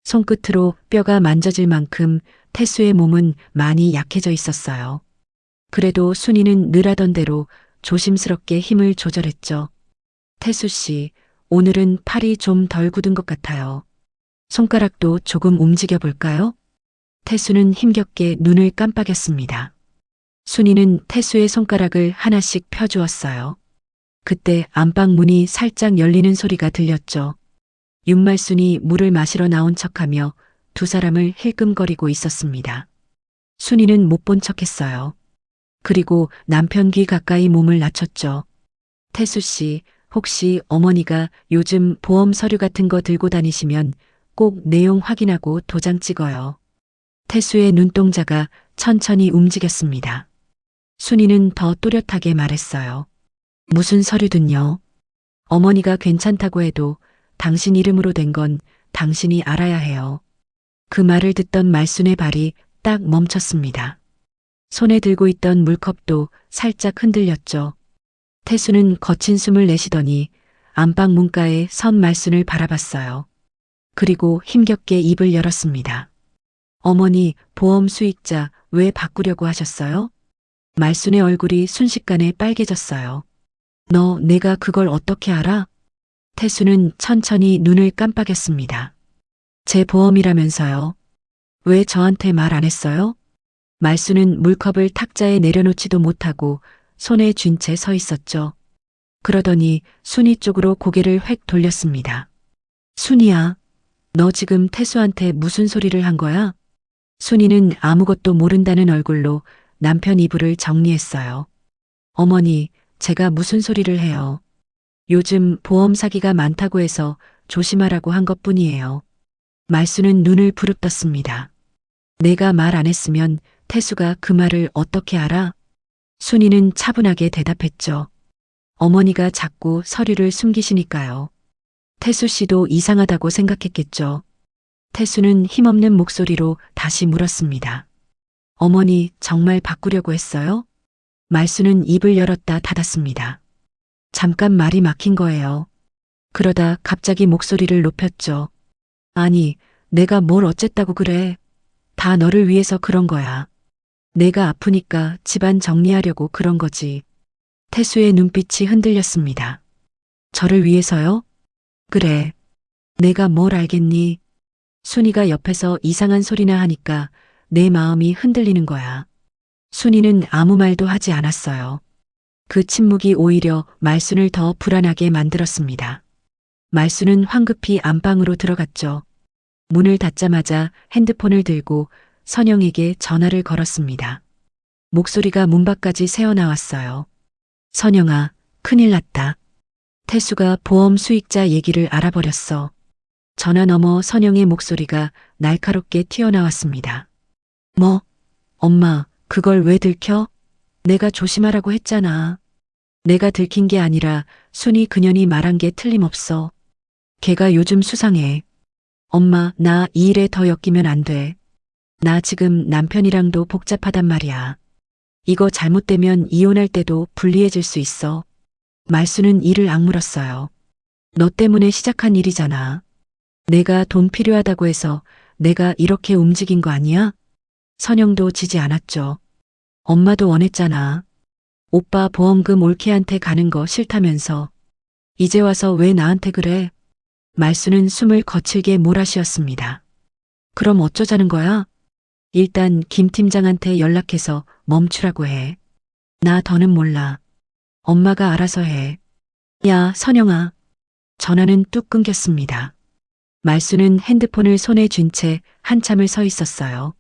손끝으로 뼈가 만져질 만큼 태수의 몸은 많이 약해져 있었어요. 그래도 순이는 늘 하던 대로 조심스럽게 힘을 조절했죠. 태수 씨, 오늘은 팔이 좀 덜 굳은 것 같아요. 손가락도 조금 움직여 볼까요? 태수는 힘겹게 눈을 깜빡였습니다. 순이는 태수의 손가락을 하나씩 펴주었어요. 그때 안방 문이 살짝 열리는 소리가 들렸죠. 윤말순이 물을 마시러 나온 척하며 두 사람을 힐끔거리고 있었습니다. 순이는 못 본 척했어요. 그리고 남편 귀 가까이 몸을 낮췄죠. 태수 씨, 혹시 어머니가 요즘 보험 서류 같은 거 들고 다니시면 꼭 내용 확인하고 도장 찍어요. 태수의 눈동자가 천천히 움직였습니다. 순이는 더 또렷하게 말했어요. 무슨 서류든요. 어머니가 괜찮다고 해도 당신 이름으로 된 건 당신이 알아야 해요. 그 말을 듣던 말순의 발이 딱 멈췄습니다. 손에 들고 있던 물컵도 살짝 흔들렸죠. 태수는 거친 숨을 내쉬더니 안방 문가에 선 말순을 바라봤어요. 그리고 힘겹게 입을 열었습니다. 어머니, 보험 수익자 왜 바꾸려고 하셨어요? 말순의 얼굴이 순식간에 빨개졌어요. 너 내가 그걸 어떻게 알아? 태수는 천천히 눈을 깜빡였습니다. 제 보험이라면서요. 왜 저한테 말 안 했어요? 말순은 물컵을 탁자에 내려놓지도 못하고 손에 쥔 채 서 있었죠. 그러더니 순이 쪽으로 고개를 획 돌렸습니다. 순이야, 너 지금 태수한테 무슨 소리를 한 거야? 순이는 아무것도 모른다는 얼굴로 남편 이불을 정리했어요. 어머니, 제가 무슨 소리를 해요. 요즘 보험 사기가 많다고 해서 조심하라고 한 것뿐이에요. 말순은 눈을 부릅떴습니다. 내가 말 안 했으면 태수가 그 말을 어떻게 알아? 순이는 차분하게 대답했죠. 어머니가 자꾸 서류를 숨기시니까요. 태수 씨도 이상하다고 생각했겠죠. 태수는 힘없는 목소리로 다시 물었습니다. 어머니 정말 바꾸려고 했어요? 말순은 입을 열었다 닫았습니다. 잠깐 말이 막힌 거예요. 그러다 갑자기 목소리를 높였죠. 아니, 내가 뭘 어쨌다고 그래. 다 너를 위해서 그런 거야. 내가 아프니까 집안 정리하려고 그런 거지. 태수의 눈빛이 흔들렸습니다. 저를 위해서요? 그래. 내가 뭘 알겠니? 순이가 옆에서 이상한 소리나 하니까 내 마음이 흔들리는 거야. 순이는 아무 말도 하지 않았어요. 그 침묵이 오히려 말순을 더 불안하게 만들었습니다. 말순은 황급히 안방으로 들어갔죠. 문을 닫자마자 핸드폰을 들고 선영에게 전화를 걸었습니다. 목소리가 문 밖까지 새어나왔어요. 선영아, 큰일 났다. 태수가 보험 수익자 얘기를 알아버렸어. 전화 너머 선영의 목소리가 날카롭게 튀어나왔습니다. 뭐? 엄마, 그걸 왜 들켜? 내가 조심하라고 했잖아. 내가 들킨 게 아니라 순이 그년이 말한 게 틀림없어. 걔가 요즘 수상해. 엄마, 나 이 일에 더 엮이면 안 돼. 나 지금 남편이랑도 복잡하단 말이야. 이거 잘못되면 이혼할 때도 불리해질 수 있어. 말수는 이를 악물었어요. 너 때문에 시작한 일이잖아. 내가 돈 필요하다고 해서 내가 이렇게 움직인 거 아니야? 선영도 지지 않았죠. 엄마도 원했잖아. 오빠 보험금 올케한테 가는 거 싫다면서. 이제 와서 왜 나한테 그래? 말수는 숨을 거칠게 몰아쉬었습니다. 그럼 어쩌자는 거야? 일단 김 팀장한테 연락해서 멈추라고 해. 나 더는 몰라. 엄마가 알아서 해. 야, 선영아. 전화는 뚝 끊겼습니다. 말수는 핸드폰을 손에 쥔 채 한참을 서 있었어요.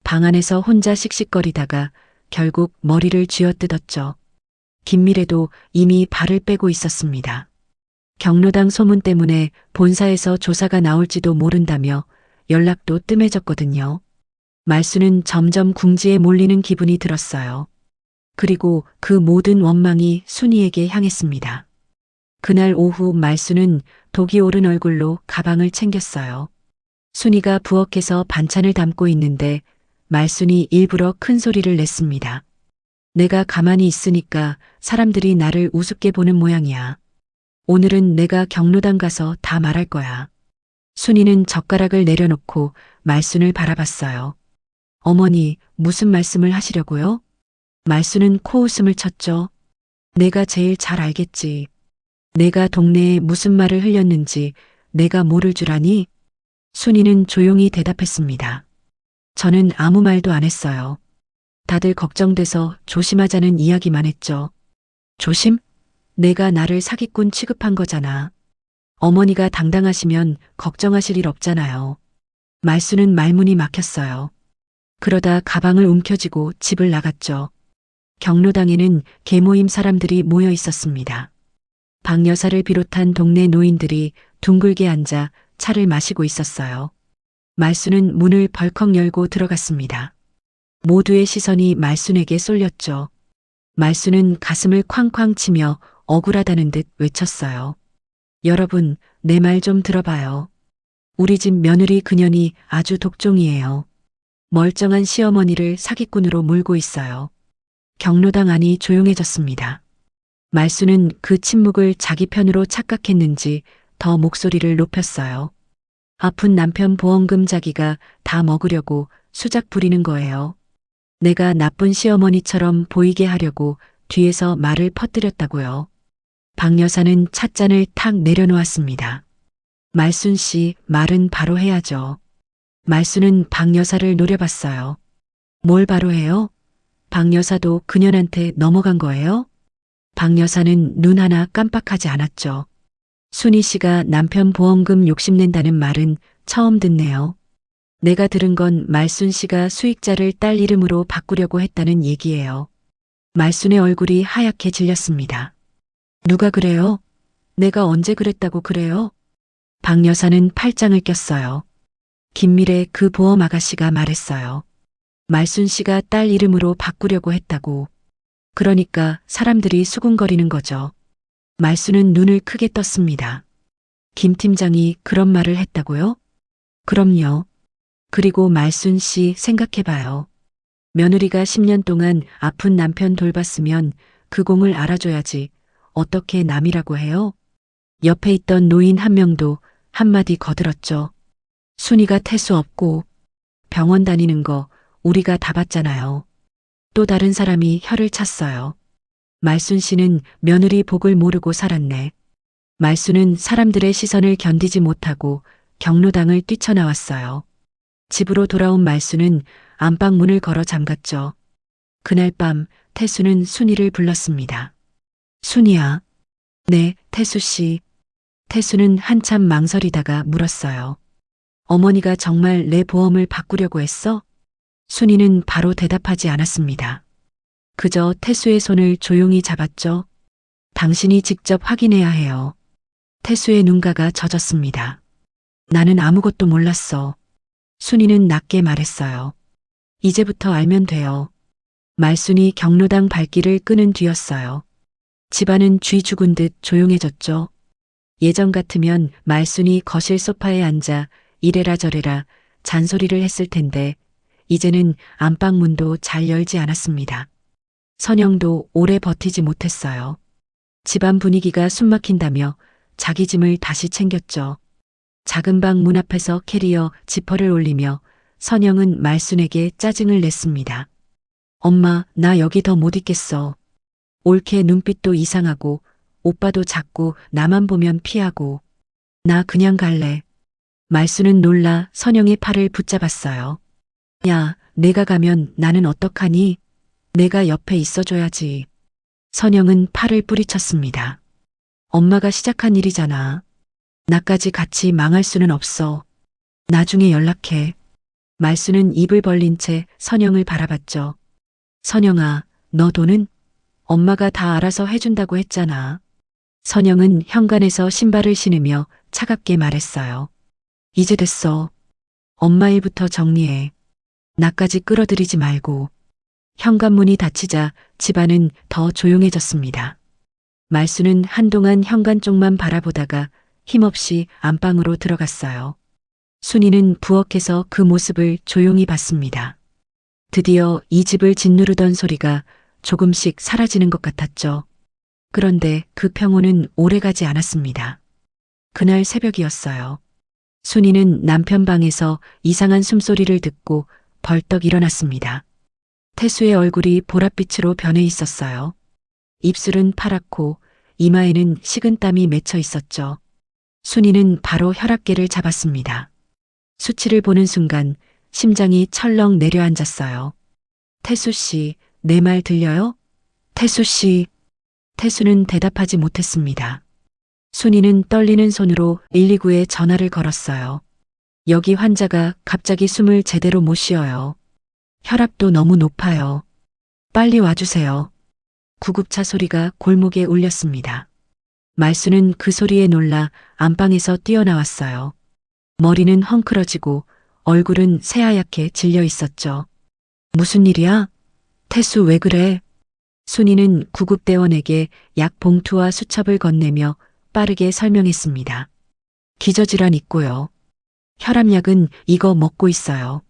방 안에서 혼자 씩씩거리다가 결국 머리를 쥐어뜯었죠. 김미래도 이미 발을 빼고 있었습니다. 경로당 소문 때문에 본사에서 조사가 나올지도 모른다며 연락도 뜸해졌거든요. 말수는 점점 궁지에 몰리는 기분이 들었어요. 그리고 그 모든 원망이 순이에게 향했습니다. 그날 오후 말수는 독이 오른 얼굴로 가방을 챙겼어요. 순이가 부엌에서 반찬을 담고 있는데 말순이 일부러 큰 소리를 냈습니다. 내가 가만히 있으니까 사람들이 나를 우습게 보는 모양이야. 오늘은 내가 경로당 가서 다 말할 거야. 순이는 젓가락을 내려놓고 말순을 바라봤어요. 어머니, 무슨 말씀을 하시려고요? 말순은 코웃음을 쳤죠. 내가 제일 잘 알겠지. 내가 동네에 무슨 말을 흘렸는지 내가 모를 줄 아니? 순이는 조용히 대답했습니다. 저는 아무 말도 안 했어요. 다들 걱정돼서 조심하자는 이야기만 했죠. 조심? 내가 나를 사기꾼 취급한 거잖아. 어머니가 당당하시면 걱정하실 일 없잖아요. 말수는 말문이 막혔어요. 그러다 가방을 움켜쥐고 집을 나갔죠. 경로당에는 계모임 사람들이 모여 있었습니다. 박 여사를 비롯한 동네 노인들이 둥글게 앉아 차를 마시고 있었어요. 말수는 문을 벌컥 열고 들어갔습니다. 모두의 시선이 말순에게 쏠렸죠. 말수는 가슴을 쾅쾅 치며 억울하다는 듯 외쳤어요. 여러분, 내 말 좀 들어봐요. 우리 집 며느리 그년이 아주 독종이에요. 멀쩡한 시어머니를 사기꾼으로 몰고 있어요. 경로당 안이 조용해졌습니다. 말수는 그 침묵을 자기 편으로 착각했는지 더 목소리를 높였어요. 아픈 남편 보험금 자기가 다 먹으려고 수작 부리는 거예요. 내가 나쁜 시어머니처럼 보이게 하려고 뒤에서 말을 퍼뜨렸다고요. 박 여사는 찻잔을 탁 내려놓았습니다. 말순 씨, 말은 바로 해야죠. 말순은 박 여사를 노려봤어요. 뭘 바로 해요? 박 여사도 그년한테 넘어간 거예요? 박 여사는 눈 하나 깜빡하지 않았죠. 순희 씨가 남편 보험금 욕심낸다는 말은 처음 듣네요. 내가 들은 건 말순 씨가 수익자를 딸 이름으로 바꾸려고 했다는 얘기예요. 말순의 얼굴이 하얗게 질렸습니다. 누가 그래요? 내가 언제 그랬다고 그래요? 박 여사는 팔짱을 꼈어요. 김미래 그 보험 아가씨가 말했어요. 말순 씨가 딸 이름으로 바꾸려고 했다고. 그러니까 사람들이 수군거리는 거죠. 말순은 눈을 크게 떴습니다. 김 팀장이 그런 말을 했다고요? 그럼요. 그리고 말순 씨 생각해봐요. 며느리가 10년 동안 아픈 남편 돌봤으면 그 공을 알아줘야지. 어떻게 남이라고 해요? 옆에 있던 노인 한 명도 한마디 거들었죠. 순이가 태수 없고 병원 다니는 거 우리가 다 봤잖아요. 또 다른 사람이 혀를 찼어요. 말순 씨는 며느리 복을 모르고 살았네. 말순은 사람들의 시선을 견디지 못하고 경로당을 뛰쳐나왔어요. 집으로 돌아온 말순은 안방 문을 걸어 잠갔죠. 그날 밤 태수는 순이를 불렀습니다. 순이야. 네, 태수 씨. 태수는 한참 망설이다가 물었어요. 어머니가 정말 내 보험을 바꾸려고 했어? 순이는 바로 대답하지 않았습니다. 그저 태수의 손을 조용히 잡았죠. 당신이 직접 확인해야 해요. 태수의 눈가가 젖었습니다. 나는 아무것도 몰랐어. 순이는 낮게 말했어요. 이제부터 알면 돼요. 말순이 경로당 발길을 끄는 뒤였어요. 집안은 쥐 죽은 듯 조용해졌죠. 예전 같으면 말순이 거실 소파에 앉아 이래라 저래라 잔소리를 했을 텐데 이제는 안방 문도 잘 열지 않았습니다. 선영도 오래 버티지 못했어요. 집안 분위기가 숨막힌다며 자기 짐을 다시 챙겼죠. 작은 방 문 앞에서 캐리어 지퍼를 올리며 선영은 말순에게 짜증을 냈습니다. 엄마, 나 여기 더 못 있겠어. 올케 눈빛도 이상하고 오빠도 자꾸 나만 보면 피하고. 나 그냥 갈래. 말순은 놀라 선영의 팔을 붙잡았어요. 야, 내가 가면 나는 어떡하니? 내가 옆에 있어줘야지. 선영은 팔을 뿌리쳤습니다. 엄마가 시작한 일이잖아. 나까지 같이 망할 수는 없어. 나중에 연락해. 말순은 입을 벌린 채 선영을 바라봤죠. 선영아, 너 돈은? 엄마가 다 알아서 해준다고 했잖아. 선영은 현관에서 신발을 신으며 차갑게 말했어요. 이제 됐어. 엄마 일부터 정리해. 나까지 끌어들이지 말고. 현관문이 닫히자 집안은 더 조용해졌습니다. 말순은 한동안 현관 쪽만 바라보다가 힘없이 안방으로 들어갔어요. 순이는 부엌에서 그 모습을 조용히 봤습니다. 드디어 이 집을 짓누르던 소리가 조금씩 사라지는 것 같았죠. 그런데 그 평온은 오래가지 않았습니다. 그날 새벽이었어요. 순이는 남편 방에서 이상한 숨소리를 듣고 벌떡 일어났습니다. 태수의 얼굴이 보랏빛으로 변해 있었어요. 입술은 파랗고 이마에는 식은땀이 맺혀 있었죠. 순이는 바로 혈압계를 잡았습니다. 수치를 보는 순간 심장이 철렁 내려앉았어요. 태수 씨, 내 말 들려요? 태수 씨. 태수는 대답하지 못했습니다. 순이는 떨리는 손으로 129에 전화를 걸었어요. 여기 환자가 갑자기 숨을 제대로 못 쉬어요. 혈압도 너무 높아요. 빨리 와주세요. 구급차 소리가 골목에 울렸습니다. 말순은 그 소리에 놀라 안방에서 뛰어나왔어요. 머리는 헝클어지고 얼굴은 새하얗게 질려 있었죠. 무슨 일이야? 태수 왜 그래? 순이는 구급대원에게 약 봉투와 수첩을 건네며 빠르게 설명했습니다. 기저질환 있고요. 혈압약은 이거 먹고 있어요.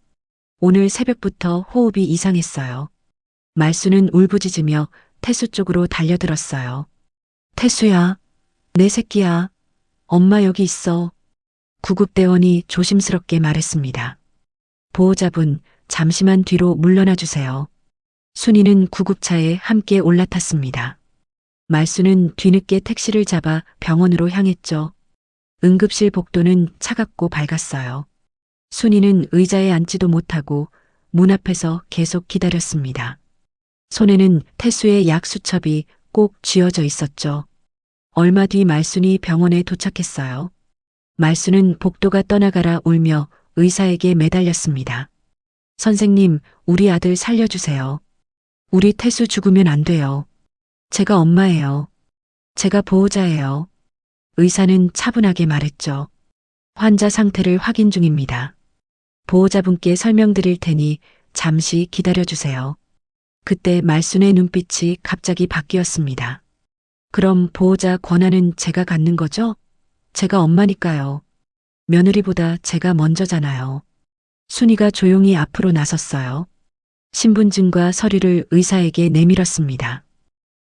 오늘 새벽부터 호흡이 이상했어요. 말순은 울부짖으며 태수 쪽으로 달려들었어요. 태수야, 내 새끼야. 엄마 여기 있어. 구급대원이 조심스럽게 말했습니다. 보호자분, 잠시만 뒤로 물러나 주세요. 순이는 구급차에 함께 올라탔습니다. 말순은 뒤늦게 택시를 잡아 병원으로 향했죠. 응급실 복도는 차갑고 밝았어요. 순이는 의자에 앉지도 못하고 문 앞에서 계속 기다렸습니다. 손에는 태수의 약 수첩이 꼭 쥐어져 있었죠. 얼마 뒤 말순이 병원에 도착했어요. 말순은 복도가 떠나가라 울며 의사에게 매달렸습니다. 선생님, 우리 아들 살려주세요. 우리 태수 죽으면 안 돼요. 제가 엄마예요. 제가 보호자예요. 의사는 차분하게 말했죠. 환자 상태를 확인 중입니다. 보호자분께 설명드릴 테니 잠시 기다려주세요. 그때 말순의 눈빛이 갑자기 바뀌었습니다. 그럼 보호자 권한은 제가 갖는 거죠? 제가 엄마니까요. 며느리보다 제가 먼저잖아요. 순이가 조용히 앞으로 나섰어요. 신분증과 서류를 의사에게 내밀었습니다.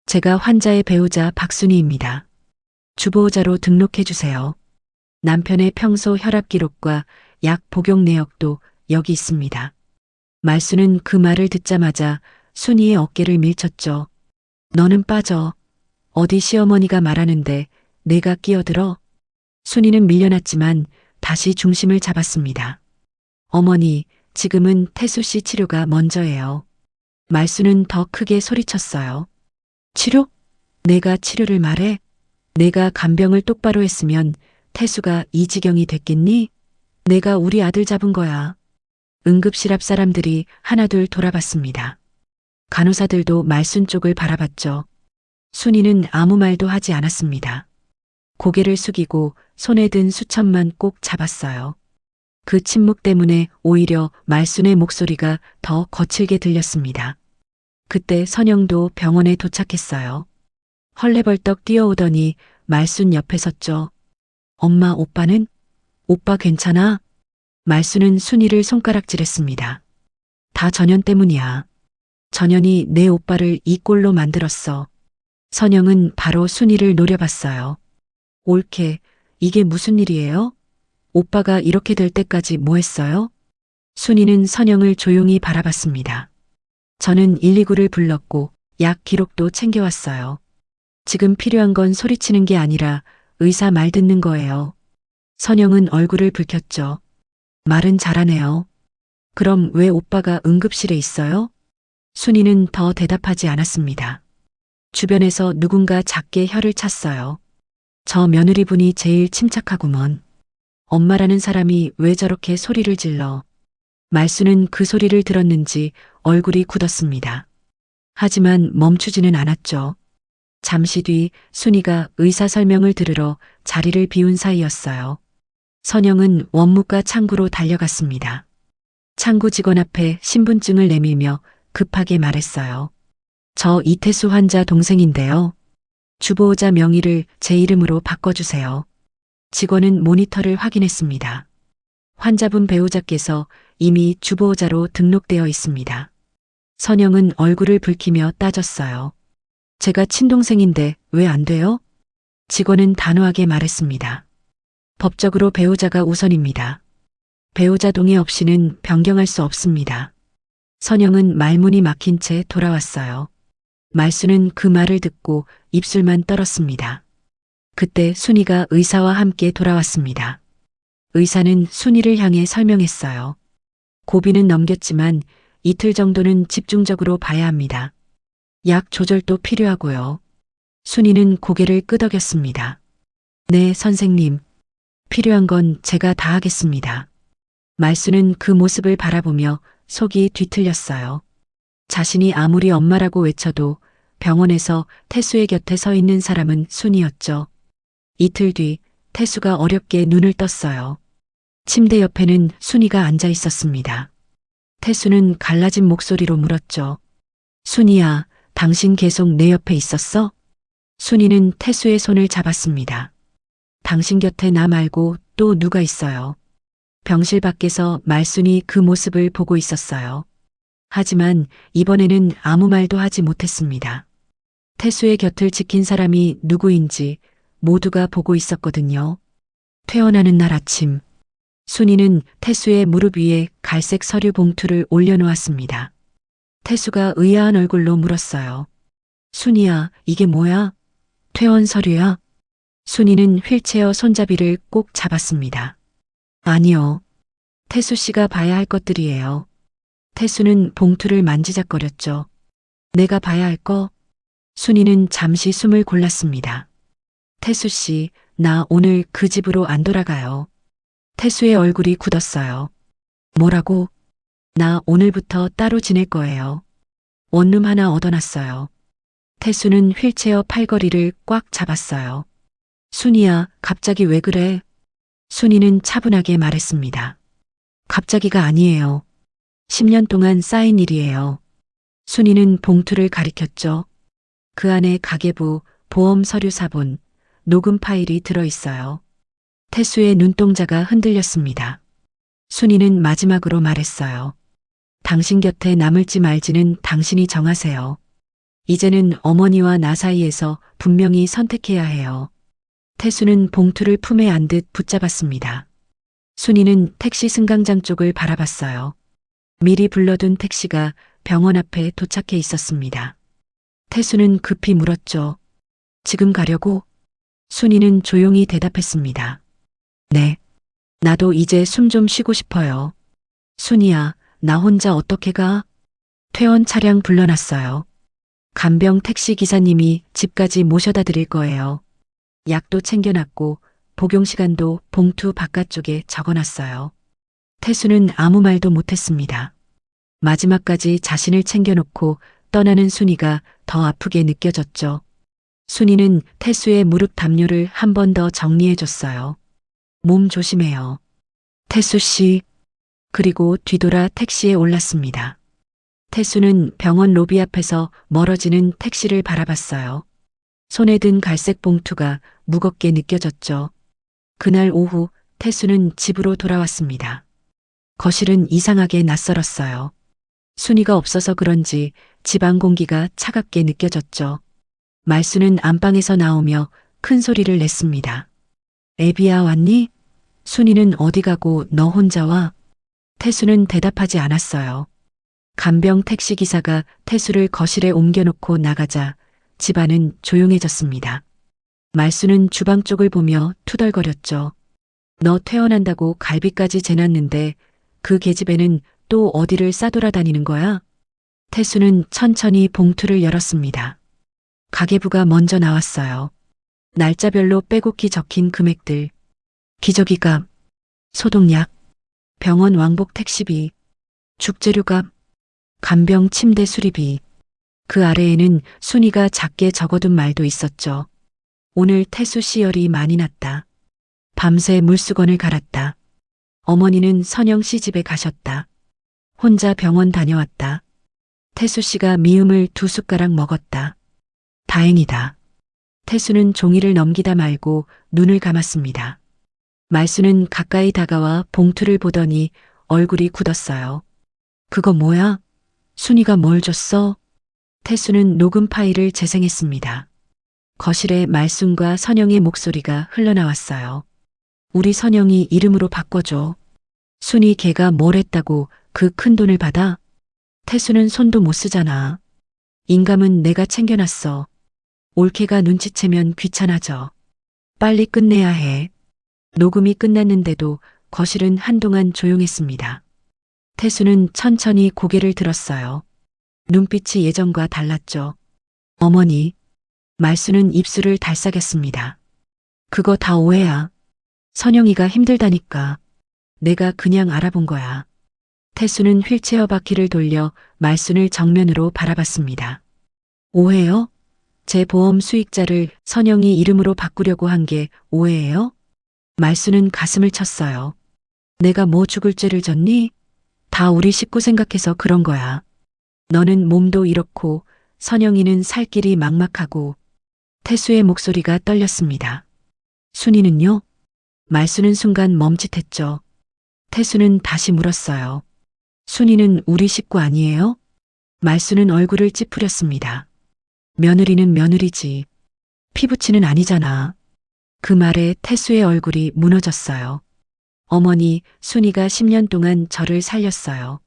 제가 환자의 배우자 박순희입니다. 주보호자로 등록해 주세요. 남편의 평소 혈압 기록과 약 복용 내역도 여기 있습니다. 말순은 그 말을 듣자마자 순이의 어깨를 밀쳤죠. 너는 빠져. 어디 시어머니가 말하는데 내가 끼어들어? 순이는 밀려났지만 다시 중심을 잡았습니다. 어머니, 지금은 태수 씨 치료가 먼저예요. 말순은 더 크게 소리쳤어요. 치료? 내가 치료를 말해? 내가 간병을 똑바로 했으면 태수가 이 지경이 됐겠니? 내가 우리 아들 잡은 거야. 응급실 앞 사람들이 하나둘 돌아봤습니다. 간호사들도 말순 쪽을 바라봤죠. 순이는 아무 말도 하지 않았습니다. 고개를 숙이고 손에 든 수첩만 꼭 잡았어요. 그 침묵 때문에 오히려 말순의 목소리가 더 거칠게 들렸습니다. 그때 선영도 병원에 도착했어요. 헐레벌떡 뛰어오더니 말순 옆에 섰죠. 엄마, 오빠는? 오빠 괜찮아? 말순은 순이를 손가락질했습니다. 다 전현 때문이야. 전현이 내 오빠를 이 꼴로 만들었어. 선영은 바로 순이를 노려봤어요. 옳게, 이게 무슨 일이에요? 오빠가 이렇게 될 때까지 뭐 했어요? 순이는 선영을 조용히 바라봤습니다. 저는 119를 불렀고 약 기록도 챙겨왔어요. 지금 필요한 건 소리치는 게 아니라 의사 말 듣는 거예요. 선영은 얼굴을 붉혔죠. 말은 잘하네요. 그럼 왜 오빠가 응급실에 있어요? 순이는 더 대답하지 않았습니다. 주변에서 누군가 작게 혀를 찼어요. 저 며느리분이 제일 침착하구먼. 엄마라는 사람이 왜 저렇게 소리를 질러. 말순은 그 소리를 들었는지 얼굴이 굳었습니다. 하지만 멈추지는 않았죠. 잠시 뒤 순이가 의사 설명을 들으러 자리를 비운 사이였어요. 선영은 원무과 창구로 달려갔습니다. 창구 직원 앞에 신분증을 내밀며 급하게 말했어요. 저 이태수 환자 동생인데요. 주보호자 명의를 제 이름으로 바꿔주세요. 직원은 모니터를 확인했습니다. 환자분 배우자께서 이미 주보호자로 등록되어 있습니다. 선영은 얼굴을 붉히며 따졌어요. 제가 친동생인데 왜 안 돼요? 직원은 단호하게 말했습니다. 법적으로 배우자가 우선입니다. 배우자 동의 없이는 변경할 수 없습니다. 선영은 말문이 막힌 채 돌아왔어요. 말순은 그 말을 듣고 입술만 떨었습니다. 그때 순이가 의사와 함께 돌아왔습니다. 의사는 순이를 향해 설명했어요. 고비는 넘겼지만 이틀 정도는 집중적으로 봐야 합니다. 약 조절도 필요하고요. 순이는 고개를 끄덕였습니다. 네, 선생님. 필요한 건 제가 다 하겠습니다. 말순은 그 모습을 바라보며 속이 뒤틀렸어요. 자신이 아무리 엄마라고 외쳐도 병원에서 태수의 곁에 서 있는 사람은 순이었죠. 이틀 뒤 태수가 어렵게 눈을 떴어요. 침대 옆에는 순이가 앉아 있었습니다. 태수는 갈라진 목소리로 물었죠. 순이야, 당신 계속 내 옆에 있었어? 순이는 태수의 손을 잡았습니다. 당신 곁에 나 말고 또 누가 있어요? 병실 밖에서 말순이 그 모습을 보고 있었어요. 하지만 이번에는 아무 말도 하지 못했습니다. 태수의 곁을 지킨 사람이 누구인지 모두가 보고 있었거든요. 퇴원하는 날 아침, 순이는 태수의 무릎 위에 갈색 서류 봉투를 올려놓았습니다. 태수가 의아한 얼굴로 물었어요. 순이야, 이게 뭐야? 퇴원 서류야? 순이는 휠체어 손잡이를 꼭 잡았습니다. 아니요. 태수 씨가 봐야 할 것들이에요. 태수는 봉투를 만지작거렸죠. 내가 봐야 할 거? 순이는 잠시 숨을 골랐습니다. 태수 씨, 나 오늘 그 집으로 안 돌아가요. 태수의 얼굴이 굳었어요. 뭐라고? 나 오늘부터 따로 지낼 거예요. 원룸 하나 얻어놨어요. 태수는 휠체어 팔걸이를 꽉 잡았어요. 순이야, 갑자기 왜 그래? 순이는 차분하게 말했습니다. 갑자기가 아니에요. 10년 동안 쌓인 일이에요. 순이는 봉투를 가리켰죠. 그 안에 가계부, 보험 서류 사본, 녹음 파일이 들어있어요. 태수의 눈동자가 흔들렸습니다. 순이는 마지막으로 말했어요. 당신 곁에 남을지 말지는 당신이 정하세요. 이제는 어머니와 나 사이에서 분명히 선택해야 해요. 태수는 봉투를 품에 안듯 붙잡았습니다. 순이는 택시 승강장 쪽을 바라봤어요. 미리 불러둔 택시가 병원 앞에 도착해 있었습니다. 태수는 급히 물었죠. 지금 가려고? 순이는 조용히 대답했습니다. 네. 나도 이제 숨 좀 쉬고 싶어요. 순이야, 나 혼자 어떻게 가? 퇴원 차량 불러놨어요. 간병 택시 기사님이 집까지 모셔다 드릴 거예요. 약도 챙겨놨고 복용 시간도 봉투 바깥쪽에 적어놨어요. 태수는 아무 말도 못했습니다. 마지막까지 자신을 챙겨놓고 떠나는 순이가 더 아프게 느껴졌죠. 순이는 태수의 무릎 담요를 한 번 더 정리해줬어요. 몸 조심해요. 태수 씨. 그리고 뒤돌아 택시에 올랐습니다. 태수는 병원 로비 앞에서 멀어지는 택시를 바라봤어요. 손에 든 갈색 봉투가 무겁게 느껴졌죠. 그날 오후 태수는 집으로 돌아왔습니다. 거실은 이상하게 낯설었어요. 순이가 없어서 그런지 집안 공기가 차갑게 느껴졌죠. 말수는 안방에서 나오며 큰 소리를 냈습니다. 애비야 왔니? 순이는 어디 가고 너 혼자 와? 태수는 대답하지 않았어요. 간병 택시기사가 태수를 거실에 옮겨놓고 나가자 집안은 조용해졌습니다. 말수는 주방 쪽을 보며 투덜거렸죠. 너 퇴원한다고 갈비까지 재놨는데 그 계집애는 또 어디를 싸돌아다니는 거야? 태수는 천천히 봉투를 열었습니다. 가계부가 먼저 나왔어요. 날짜별로 빼곡히 적힌 금액들. 기저귀값, 소독약, 병원 왕복 택시비, 죽재료값, 간병 침대 수리비. 그 아래에는 순이가 작게 적어둔 말도 있었죠. 오늘 태수 씨 열이 많이 났다. 밤새 물수건을 갈았다. 어머니는 선영 씨 집에 가셨다. 혼자 병원 다녀왔다. 태수 씨가 미음을 2숟가락 먹었다. 다행이다. 태수는 종이를 넘기다 말고 눈을 감았습니다. 말수는 가까이 다가와 봉투를 보더니 얼굴이 굳었어요. 그거 뭐야? 순이가 뭘 줬어? 태수는 녹음 파일을 재생했습니다. 거실에 말순과 선영의 목소리가 흘러나왔어요. 우리 선영이 이름으로 바꿔줘. 순이 걔가 뭘 했다고 그 큰 돈을 받아? 태수는 손도 못 쓰잖아. 인감은 내가 챙겨놨어. 올케가 눈치채면 귀찮아져. 빨리 끝내야 해. 녹음이 끝났는데도 거실은 한동안 조용했습니다. 태수는 천천히 고개를 들었어요. 눈빛이 예전과 달랐죠. 어머니. 말수는 입술을 달싹였습니다. 그거 다 오해야. 선영이가 힘들다니까. 내가 그냥 알아본 거야. 태수는 휠체어 바퀴를 돌려 말순을 정면으로 바라봤습니다. 오해요? 제 보험 수익자를 선영이 이름으로 바꾸려고 한 게 오해예요? 말순은 가슴을 쳤어요. 내가 뭐 죽을 죄를 졌니? 다 우리 식구 생각해서 그런 거야. 너는 몸도 이렇고 선영이는 살 길이 막막하고. 태수의 목소리가 떨렸습니다. 순이는요? 말수는 순간 멈칫했죠. 태수는 다시 물었어요. 순이는 우리 식구 아니에요? 말수는 얼굴을 찌푸렸습니다. 며느리는 며느리지. 피부치는 아니잖아. 그 말에 태수의 얼굴이 무너졌어요. 어머니, 순이가 10년 동안 저를 살렸어요.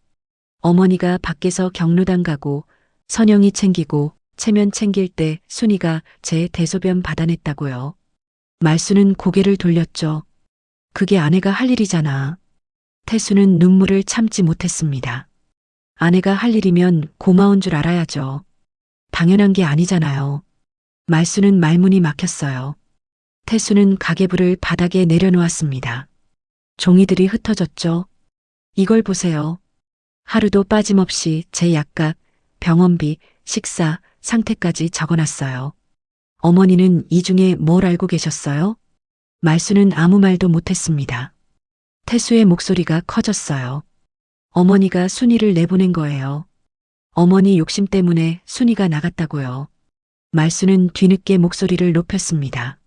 어머니가 밖에서 경로당 가고 선영이 챙기고 체면 챙길 때 순이가 제 대소변 받아냈다고요. 말수는 고개를 돌렸죠. 그게 아내가 할 일이잖아. 태수는 눈물을 참지 못했습니다. 아내가 할 일이면 고마운 줄 알아야죠. 당연한 게 아니잖아요. 말수는 말문이 막혔어요. 태수는 가계부를 바닥에 내려놓았습니다. 종이들이 흩어졌죠. 이걸 보세요. 하루도 빠짐없이 제 약값, 병원비, 식사, 상태까지 적어놨어요. 어머니는 이 중에 뭘 알고 계셨어요? 말수는 아무 말도 못했습니다. 태수의 목소리가 커졌어요. 어머니가 순이를 내보낸 거예요. 어머니 욕심 때문에 순이가 나갔다고요. 말수는 뒤늦게 목소리를 높였습니다.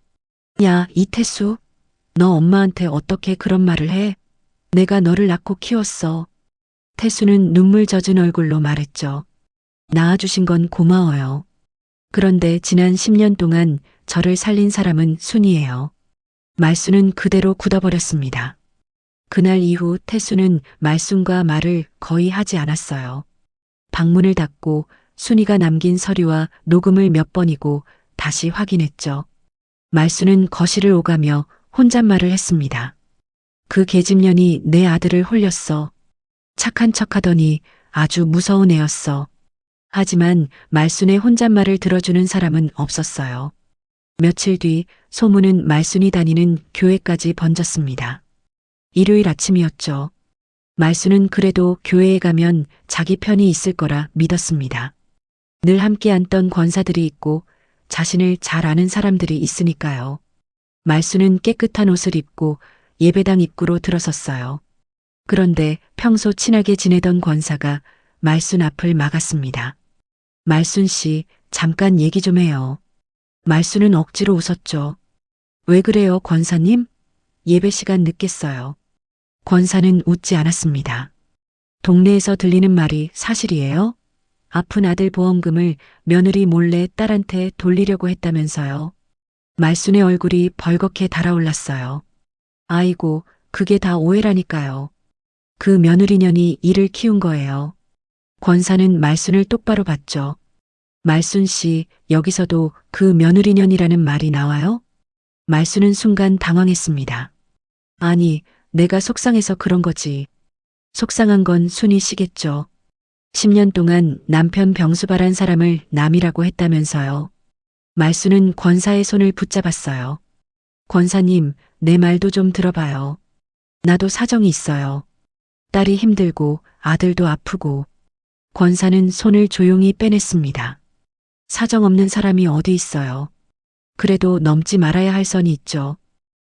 야, 이태수. 너 엄마한테 어떻게 그런 말을 해? 내가 너를 낳고 키웠어. 태수는 눈물 젖은 얼굴로 말했죠. 낳아주신 건 고마워요. 그런데 지난 10년 동안 저를 살린 사람은 순이에요. 말수는 그대로 굳어버렸습니다. 그날 이후 태수는 말순과 말을 거의 하지 않았어요. 방문을 닫고 순이가 남긴 서류와 녹음을 몇 번이고 다시 확인했죠. 말수는 거실을 오가며 혼잣말을 했습니다. 그 계집년이 내 아들을 홀렸어. 착한 척하더니 아주 무서운 애였어. 하지만 말순의 혼잣말을 들어주는 사람은 없었어요. 며칠 뒤 소문은 말순이 다니는 교회까지 번졌습니다. 일요일 아침이었죠. 말순은 그래도 교회에 가면 자기 편이 있을 거라 믿었습니다. 늘 함께 앉던 권사들이 있고 자신을 잘 아는 사람들이 있으니까요. 말순은 깨끗한 옷을 입고 예배당 입구로 들어섰어요. 그런데 평소 친하게 지내던 권사가 말순 앞을 막았습니다. 말순 씨, 잠깐 얘기 좀 해요. 말순은 억지로 웃었죠. 왜 그래요, 권사님? 예배 시간 늦겠어요. 권사는 웃지 않았습니다. 동네에서 들리는 말이 사실이에요? 아픈 아들 보험금을 며느리 몰래 딸한테 돌리려고 했다면서요. 말순의 얼굴이 벌겋게 달아올랐어요. 아이고, 그게 다 오해라니까요. 그 며느리년이 이를 키운 거예요. 권사는 말순을 똑바로 봤죠. 말순 씨, 여기서도 그 며느리년이라는 말이 나와요? 말순은 순간 당황했습니다. 아니, 내가 속상해서 그런 거지. 속상한 건 순이 씨겠죠. 10년 동안 남편 병수발한 사람을 남이라고 했다면서요. 말순은 권사의 손을 붙잡았어요. 권사님, 내 말도 좀 들어봐요. 나도 사정이 있어요. 딸이 힘들고 아들도 아프고. 권사는 손을 조용히 빼냈습니다. 사정 없는 사람이 어디 있어요. 그래도 넘지 말아야 할 선이 있죠.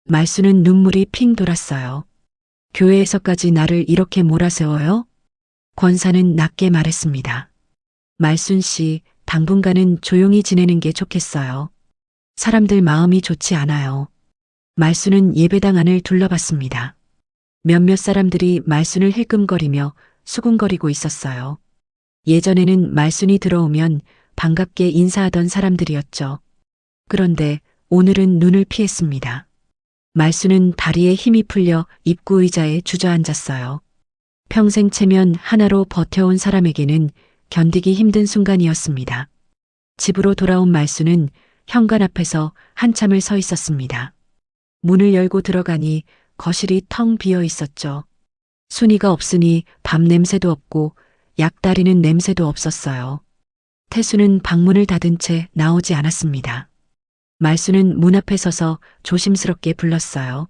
말순은 눈물이 핑 돌았어요. 교회에서까지 나를 이렇게 몰아세워요? 권사는 낮게 말했습니다. 말순 씨, 당분간은 조용히 지내는 게 좋겠어요. 사람들 마음이 좋지 않아요. 말순은 예배당 안을 둘러봤습니다. 몇몇 사람들이 말순을 힐끔거리며 수군거리고 있었어요. 예전에는 말순이 들어오면 반갑게 인사하던 사람들이었죠. 그런데 오늘은 눈을 피했습니다. 말순은 다리에 힘이 풀려 입구 의자에 주저앉았어요. 평생 체면 하나로 버텨온 사람에게는 견디기 힘든 순간이었습니다. 집으로 돌아온 말순은 현관 앞에서 한참을 서 있었습니다. 문을 열고 들어가니 거실이 텅 비어 있었죠. 순이가 없으니 밥 냄새도 없고 약 따리는 냄새도 없었어요. 태수는 방문을 닫은 채 나오지 않았습니다. 말순은 문 앞에 서서 조심스럽게 불렀어요.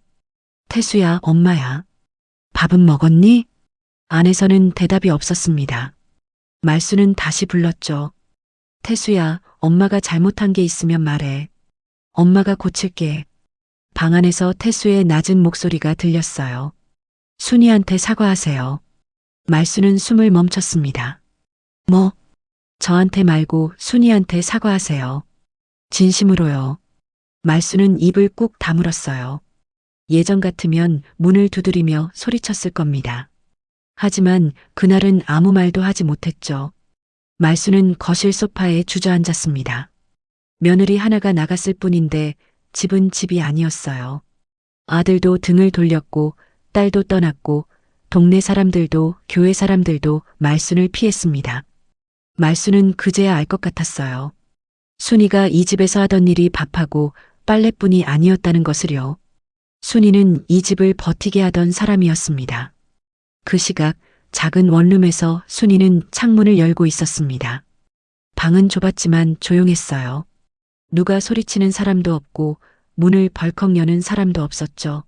태수야, 엄마야. 밥은 먹었니? 안에서는 대답이 없었습니다. 말순은 다시 불렀죠. 태수야, 엄마가 잘못한 게 있으면 말해. 엄마가 고칠게. 방 안에서 태수의 낮은 목소리가 들렸어요. 순이한테 사과하세요. 말순은 숨을 멈췄습니다. 뭐? 저한테 말고 순이한테 사과하세요. 진심으로요. 말순은 입을 꾹 다물었어요. 예전 같으면 문을 두드리며 소리쳤을 겁니다. 하지만 그날은 아무 말도 하지 못했죠. 말순은 거실 소파에 주저앉았습니다. 며느리 하나가 나갔을 뿐인데 집은 집이 아니었어요. 아들도 등을 돌렸고 딸도 떠났고 동네 사람들도 교회 사람들도 말순을 피했습니다. 말순은 그제야 알 것 같았어요. 순이가 이 집에서 하던 일이 밥하고 빨래뿐이 아니었다는 것을요. 순이는 이 집을 버티게 하던 사람이었습니다. 그 시각 작은 원룸에서 순이는 창문을 열고 있었습니다. 방은 좁았지만 조용했어요. 누가 소리치는 사람도 없고 문을 벌컥 여는 사람도 없었죠.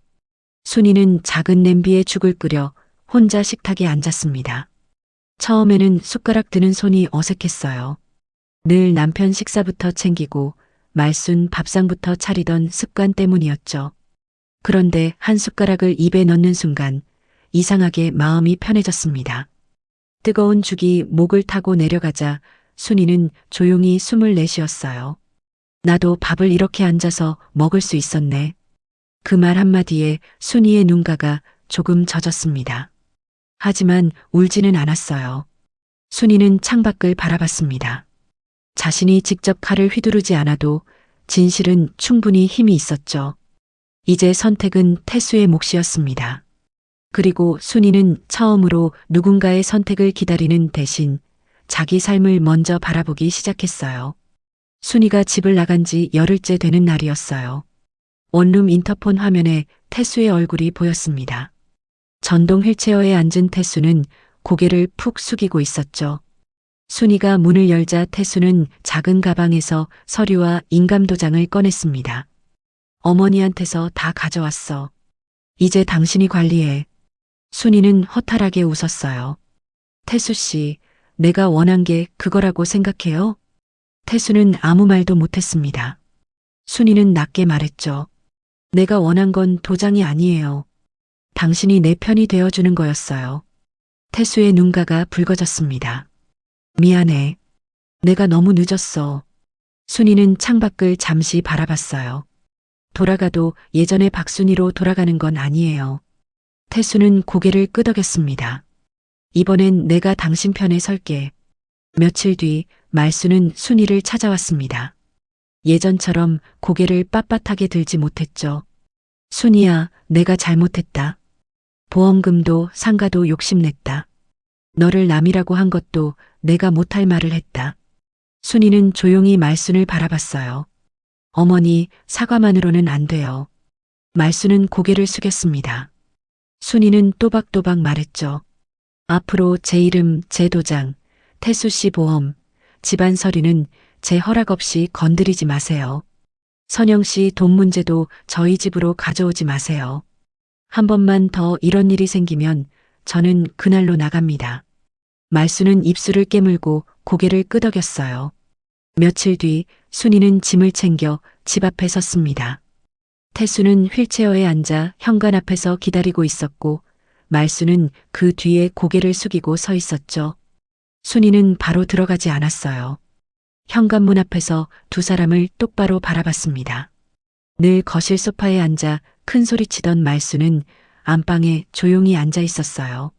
순이는 작은 냄비에 죽을 끓여 혼자 식탁에 앉았습니다. 처음에는 숟가락 드는 손이 어색했어요. 늘 남편 식사부터 챙기고 말순 밥상부터 차리던 습관 때문이었죠. 그런데 한 숟가락을 입에 넣는 순간 이상하게 마음이 편해졌습니다. 뜨거운 죽이 목을 타고 내려가자 순이는 조용히 숨을 내쉬었어요. 나도 밥을 이렇게 앉아서 먹을 수 있었네. 그 말 한마디에 순이의 눈가가 조금 젖었습니다. 하지만 울지는 않았어요. 순이는 창밖을 바라봤습니다. 자신이 직접 칼을 휘두르지 않아도 진실은 충분히 힘이 있었죠. 이제 선택은 태수의 몫이었습니다. 그리고 순이는 처음으로 누군가의 선택을 기다리는 대신 자기 삶을 먼저 바라보기 시작했어요. 순이가 집을 나간 지 열흘째 되는 날이었어요. 원룸 인터폰 화면에 태수의 얼굴이 보였습니다. 전동 휠체어에 앉은 태수는 고개를 푹 숙이고 있었죠. 순이가 문을 열자 태수는 작은 가방에서 서류와 인감도장을 꺼냈습니다. 어머니한테서 다 가져왔어. 이제 당신이 관리해. 순이는 허탈하게 웃었어요. 태수 씨, 내가 원한 게 그거라고 생각해요? 태수는 아무 말도 못했습니다. 순이는 낮게 말했죠. 내가 원한 건 도장이 아니에요. 당신이 내 편이 되어주는 거였어요. 태수의 눈가가 붉어졌습니다. 미안해. 내가 너무 늦었어. 순이는 창밖을 잠시 바라봤어요. 돌아가도 예전의 박순이로 돌아가는 건 아니에요. 태수는 고개를 끄덕였습니다. 이번엔 내가 당신 편에 설게. 며칠 뒤 말수는 순이를 찾아왔습니다. 예전처럼 고개를 빳빳하게 들지 못했죠. 순이야, 내가 잘못했다. 보험금도 상가도 욕심냈다. 너를 남이라고 한 것도 내가 못할 말을 했다. 순이는 조용히 말순을 바라봤어요. 어머니, 사과만으로는 안 돼요. 말순은 고개를 숙였습니다. 순이는 또박또박 말했죠. 앞으로 제 이름, 제 도장, 태수 씨 보험, 집안 서류는 제 허락 없이 건드리지 마세요. 선영 씨 돈 문제도 저희 집으로 가져오지 마세요. 한 번만 더 이런 일이 생기면 저는 그날로 나갑니다. 말수는 입술을 깨물고 고개를 끄덕였어요. 며칠 뒤 순이는 짐을 챙겨 집 앞에 섰습니다. 태수는 휠체어에 앉아 현관 앞에서 기다리고 있었고 말수는 그 뒤에 고개를 숙이고 서 있었죠. 순이는 바로 들어가지 않았어요. 현관문 앞에서 두 사람을 똑바로 바라봤습니다. 늘 거실 소파에 앉아 큰 소리치던 말수는 안방에 조용히 앉아 있었어요.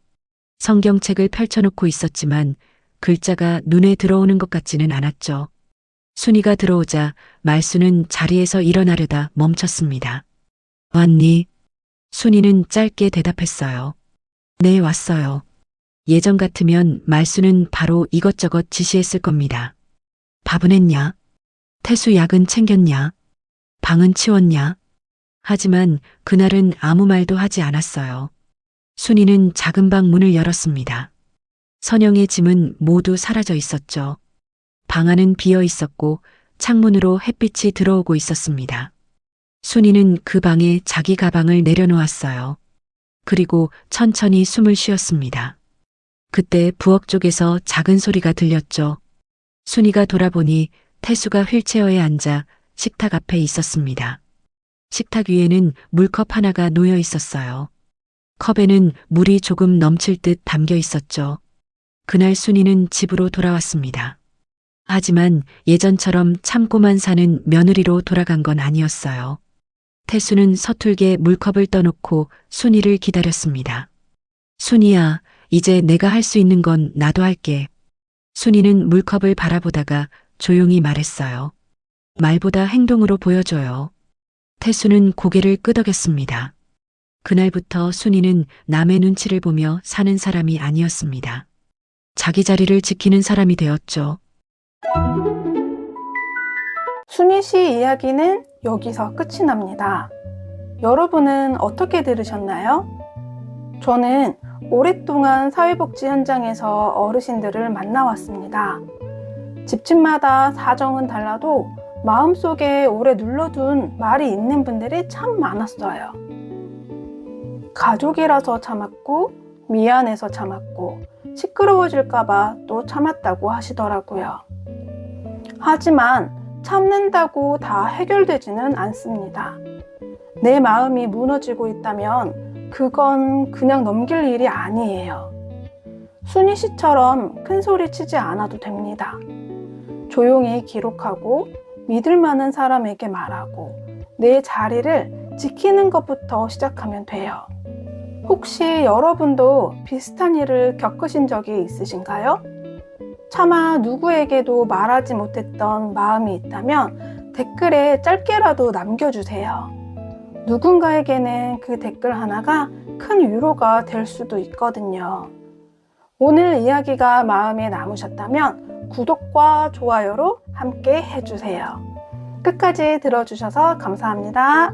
성경책을 펼쳐놓고 있었지만 글자가 눈에 들어오는 것 같지는 않았죠. 순이가 들어오자 말수는 자리에서 일어나려다 멈췄습니다. 왔니? 순이는 짧게 대답했어요. 네, 왔어요. 예전 같으면 말수는 바로 이것저것 지시했을 겁니다. 밥은 했냐? 태수 약은 챙겼냐? 방은 치웠냐? 하지만 그날은 아무 말도 하지 않았어요. 순이는 작은 방 문을 열었습니다. 선영의 짐은 모두 사라져 있었죠. 방 안은 비어 있었고 창문으로 햇빛이 들어오고 있었습니다. 순이는 그 방에 자기 가방을 내려놓았어요. 그리고 천천히 숨을 쉬었습니다. 그때 부엌 쪽에서 작은 소리가 들렸죠. 순이가 돌아보니 태수가 휠체어에 앉아 식탁 앞에 있었습니다. 식탁 위에는 물컵 하나가 놓여 있었어요. 컵에는 물이 조금 넘칠 듯 담겨 있었죠. 그날 순이는 집으로 돌아왔습니다. 하지만 예전처럼 참고만 사는 며느리로 돌아간 건 아니었어요. 태수는 서툴게 물컵을 떠놓고 순이를 기다렸습니다. 순이야, 이제 내가 할 수 있는 건 나도 할게. 순이는 물컵을 바라보다가 조용히 말했어요. 말보다 행동으로 보여줘요. 태수는 고개를 끄덕였습니다. 그날부터 순이는 남의 눈치를 보며 사는 사람이 아니었습니다. 자기 자리를 지키는 사람이 되었죠. 순이 씨 이야기는 여기서 끝이 납니다. 여러분은 어떻게 들으셨나요? 저는 오랫동안 사회복지 현장에서 어르신들을 만나왔습니다. 집집마다 사정은 달라도 마음속에 오래 눌러둔 말이 있는 분들이 참 많았어요. 가족이라서 참았고, 미안해서 참았고, 시끄러워질까봐 또 참았다고 하시더라고요. 하지만 참는다고 다 해결되지는 않습니다. 내 마음이 무너지고 있다면 그건 그냥 넘길 일이 아니에요. 순이 씨처럼 큰 소리 치지 않아도 됩니다. 조용히 기록하고 믿을 만한 사람에게 말하고 내 자리를 지키는 것부터 시작하면 돼요. 혹시 여러분도 비슷한 일을 겪으신 적이 있으신가요? 차마 누구에게도 말하지 못했던 마음이 있다면 댓글에 짧게라도 남겨주세요. 누군가에게는 그 댓글 하나가 큰 위로가 될 수도 있거든요. 오늘 이야기가 마음에 남으셨다면 구독과 좋아요로 함께 해주세요. 끝까지 들어주셔서 감사합니다.